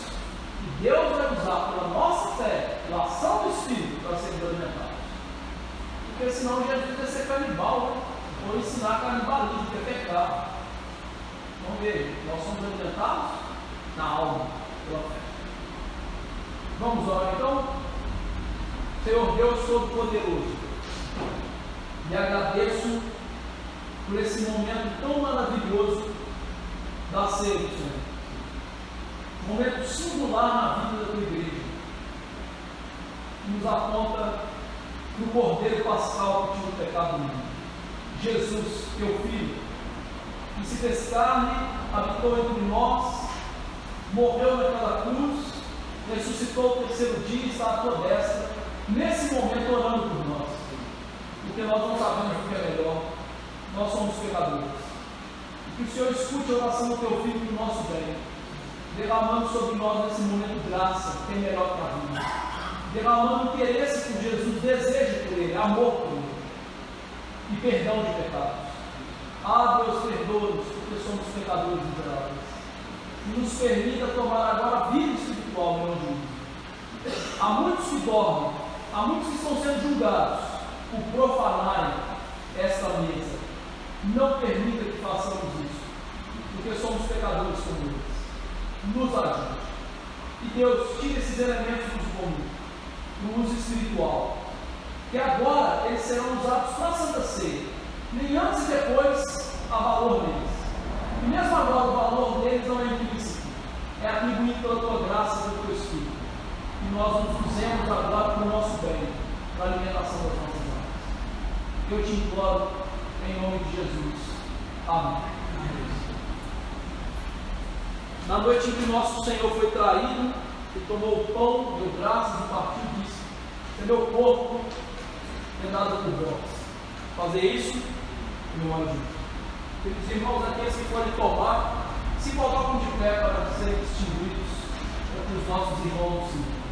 que Deus vai usar pela nossa fé, pela ação do Espírito, para sermos alimentados. Porque senão Jesus ia ser canibal, né? Ou ensinar canibalismo, que é pecado. Então veja, nós somos alimentados na alma, pela fé. Vamos orar então? Senhor Deus Todo-Poderoso, me agradeço por esse momento tão maravilhoso da ceia, Senhor. Um momento singular na vida da tua igreja, que nos aponta para o Cordeiro Pascal que tira o pecado do mundo. Jesus, teu Filho, que se fez carne, habitou entre nós, morreu naquela cruz, ressuscitou o terceiro dia e está à tua destra, nesse momento orando por nós, porque nós não sabemos o que é melhor, nós somos pecadores. E que o Senhor escute a oração do teu Filho do nosso bem, derramando sobre nós nesse momento graça, que é melhor para a vida, derramando interesse por Jesus, desejo por Ele, amor por Ele, e perdão de pecados. Ah, Deus, perdoa-nos, porque somos pecadores miseráveis, e nos permita tomar agora a vida espiritual, meu Deus. Há muitos que dormem, há muitos que estão sendo julgados por profanarem esta mesa. Não permita que façamos isso, porque somos pecadores como eles. Nos ajude. E Deus, tira esses elementos dos comuns, no uso espiritual, que agora eles serão usados para a Santa Ceia. Nem antes e depois há valor neles. E mesmo agora o valor deles não é implícito, é atribuído pela tua graça e pelo teu Espírito. E nós nos usemos agora para o nosso bem, para a alimentação das nossas almas. Eu te imploro em nome de Jesus. Amém. Na noite em que nosso Senhor foi traído, Ele tomou o pão, deu graças e partiu e disse: é meu corpo, é dado por vós. Fazer isso em memória de mim. Queridos irmãos, aqueles que forem tomar, se colocam de pé para serem distinguidos entre os nossos irmãos do Senhor.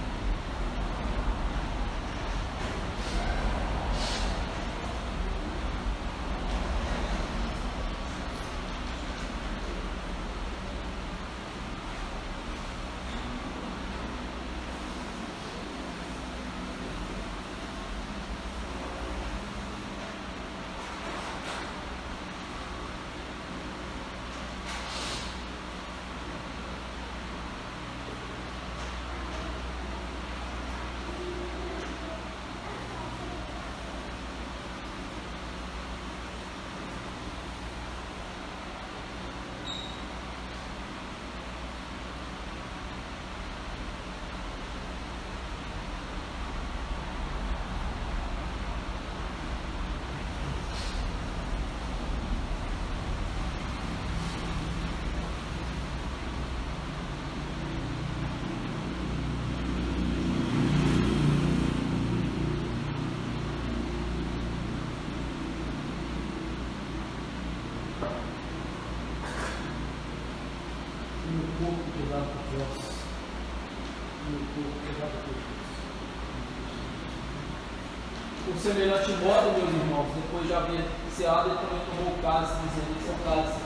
Por semelhante modo, meus irmãos, depois de haver ceado, ele também tomou o cálice, dizendo: esse é o cálice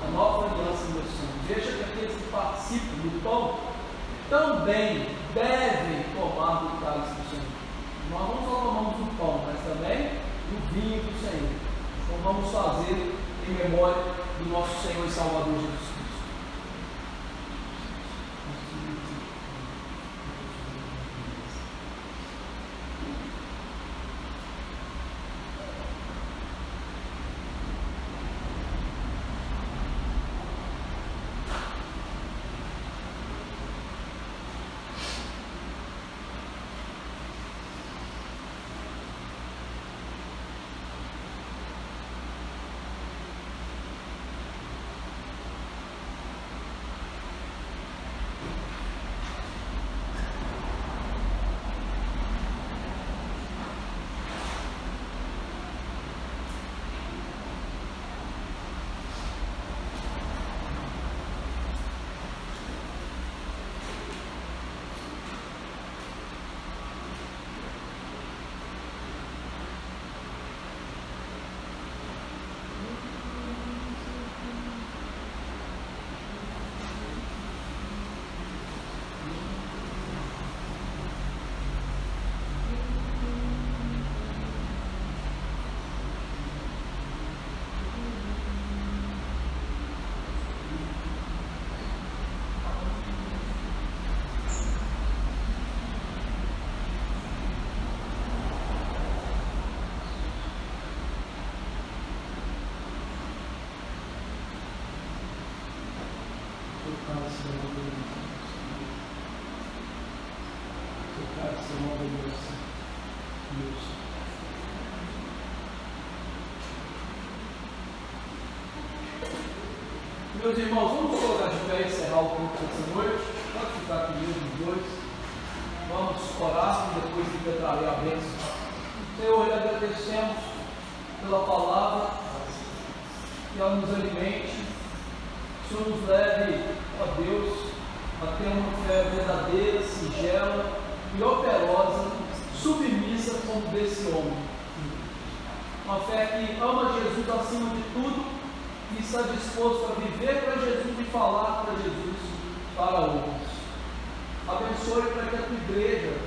da nova aliança do meu sangue. Veja que aqueles que participam do pão também devem tomar do cálice do Senhor. Nós não só tomamos o pão, mas também do vinho do Senhor. Então vamos fazer em memória do nosso Senhor e Salvador Jesus Cristo. Meus irmãos, vamos colocar de pé e encerrar o culto dessa noite. Pode ficar aqui mesmo os dois. Vamos orar e depois declararei a bênção. Senhor, lhe agradecemos pela palavra, que ela nos alimente. Que o Senhor nos leve, ó Deus, a ter uma fé verdadeira, singela e operosa, submissa como desse homem. Uma fé que ama Jesus acima de tudo e está disposto a viver para Jesus e falar para Jesus para outros. Abençoe para que a tua igreja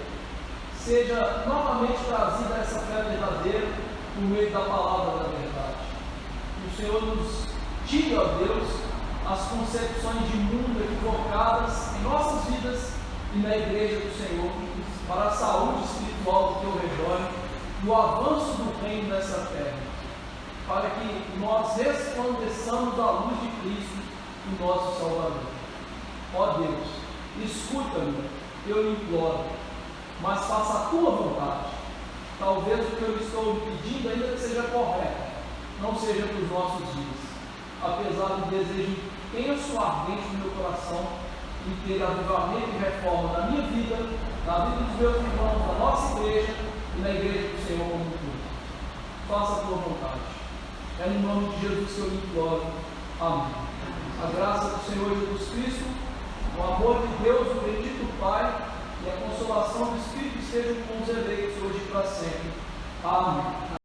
seja novamente trazida a essa fé verdadeira por meio da palavra da verdade. Que o Senhor nos tire, ó Deus, as concepções de mundo equivocadas em nossas vidas e na igreja do Senhor, para a saúde espiritual do teu rebanho e o avanço do reino nessa terra, para que nós resplandeçamos a luz de Cristo, o nosso Salvador. Ó Deus, escuta-me, eu lhe imploro, mas faça a tua vontade. Talvez o que eu estou pedindo, ainda que seja correto, não seja para os nossos dias, apesar do desejo intenso, ardente no meu coração, em ter avivamento e reforma na minha vida, na vida dos meus irmãos, na nossa igreja e na igreja do Senhor como um todo. Faça a tua vontade. É no nome de Jesus que eu lhe imploro. Amém. A graça do Senhor Jesus Cristo, o amor de Deus, o bendito Pai, e a consolação do Espírito estejam com os eleitos hoje e para sempre. Amém.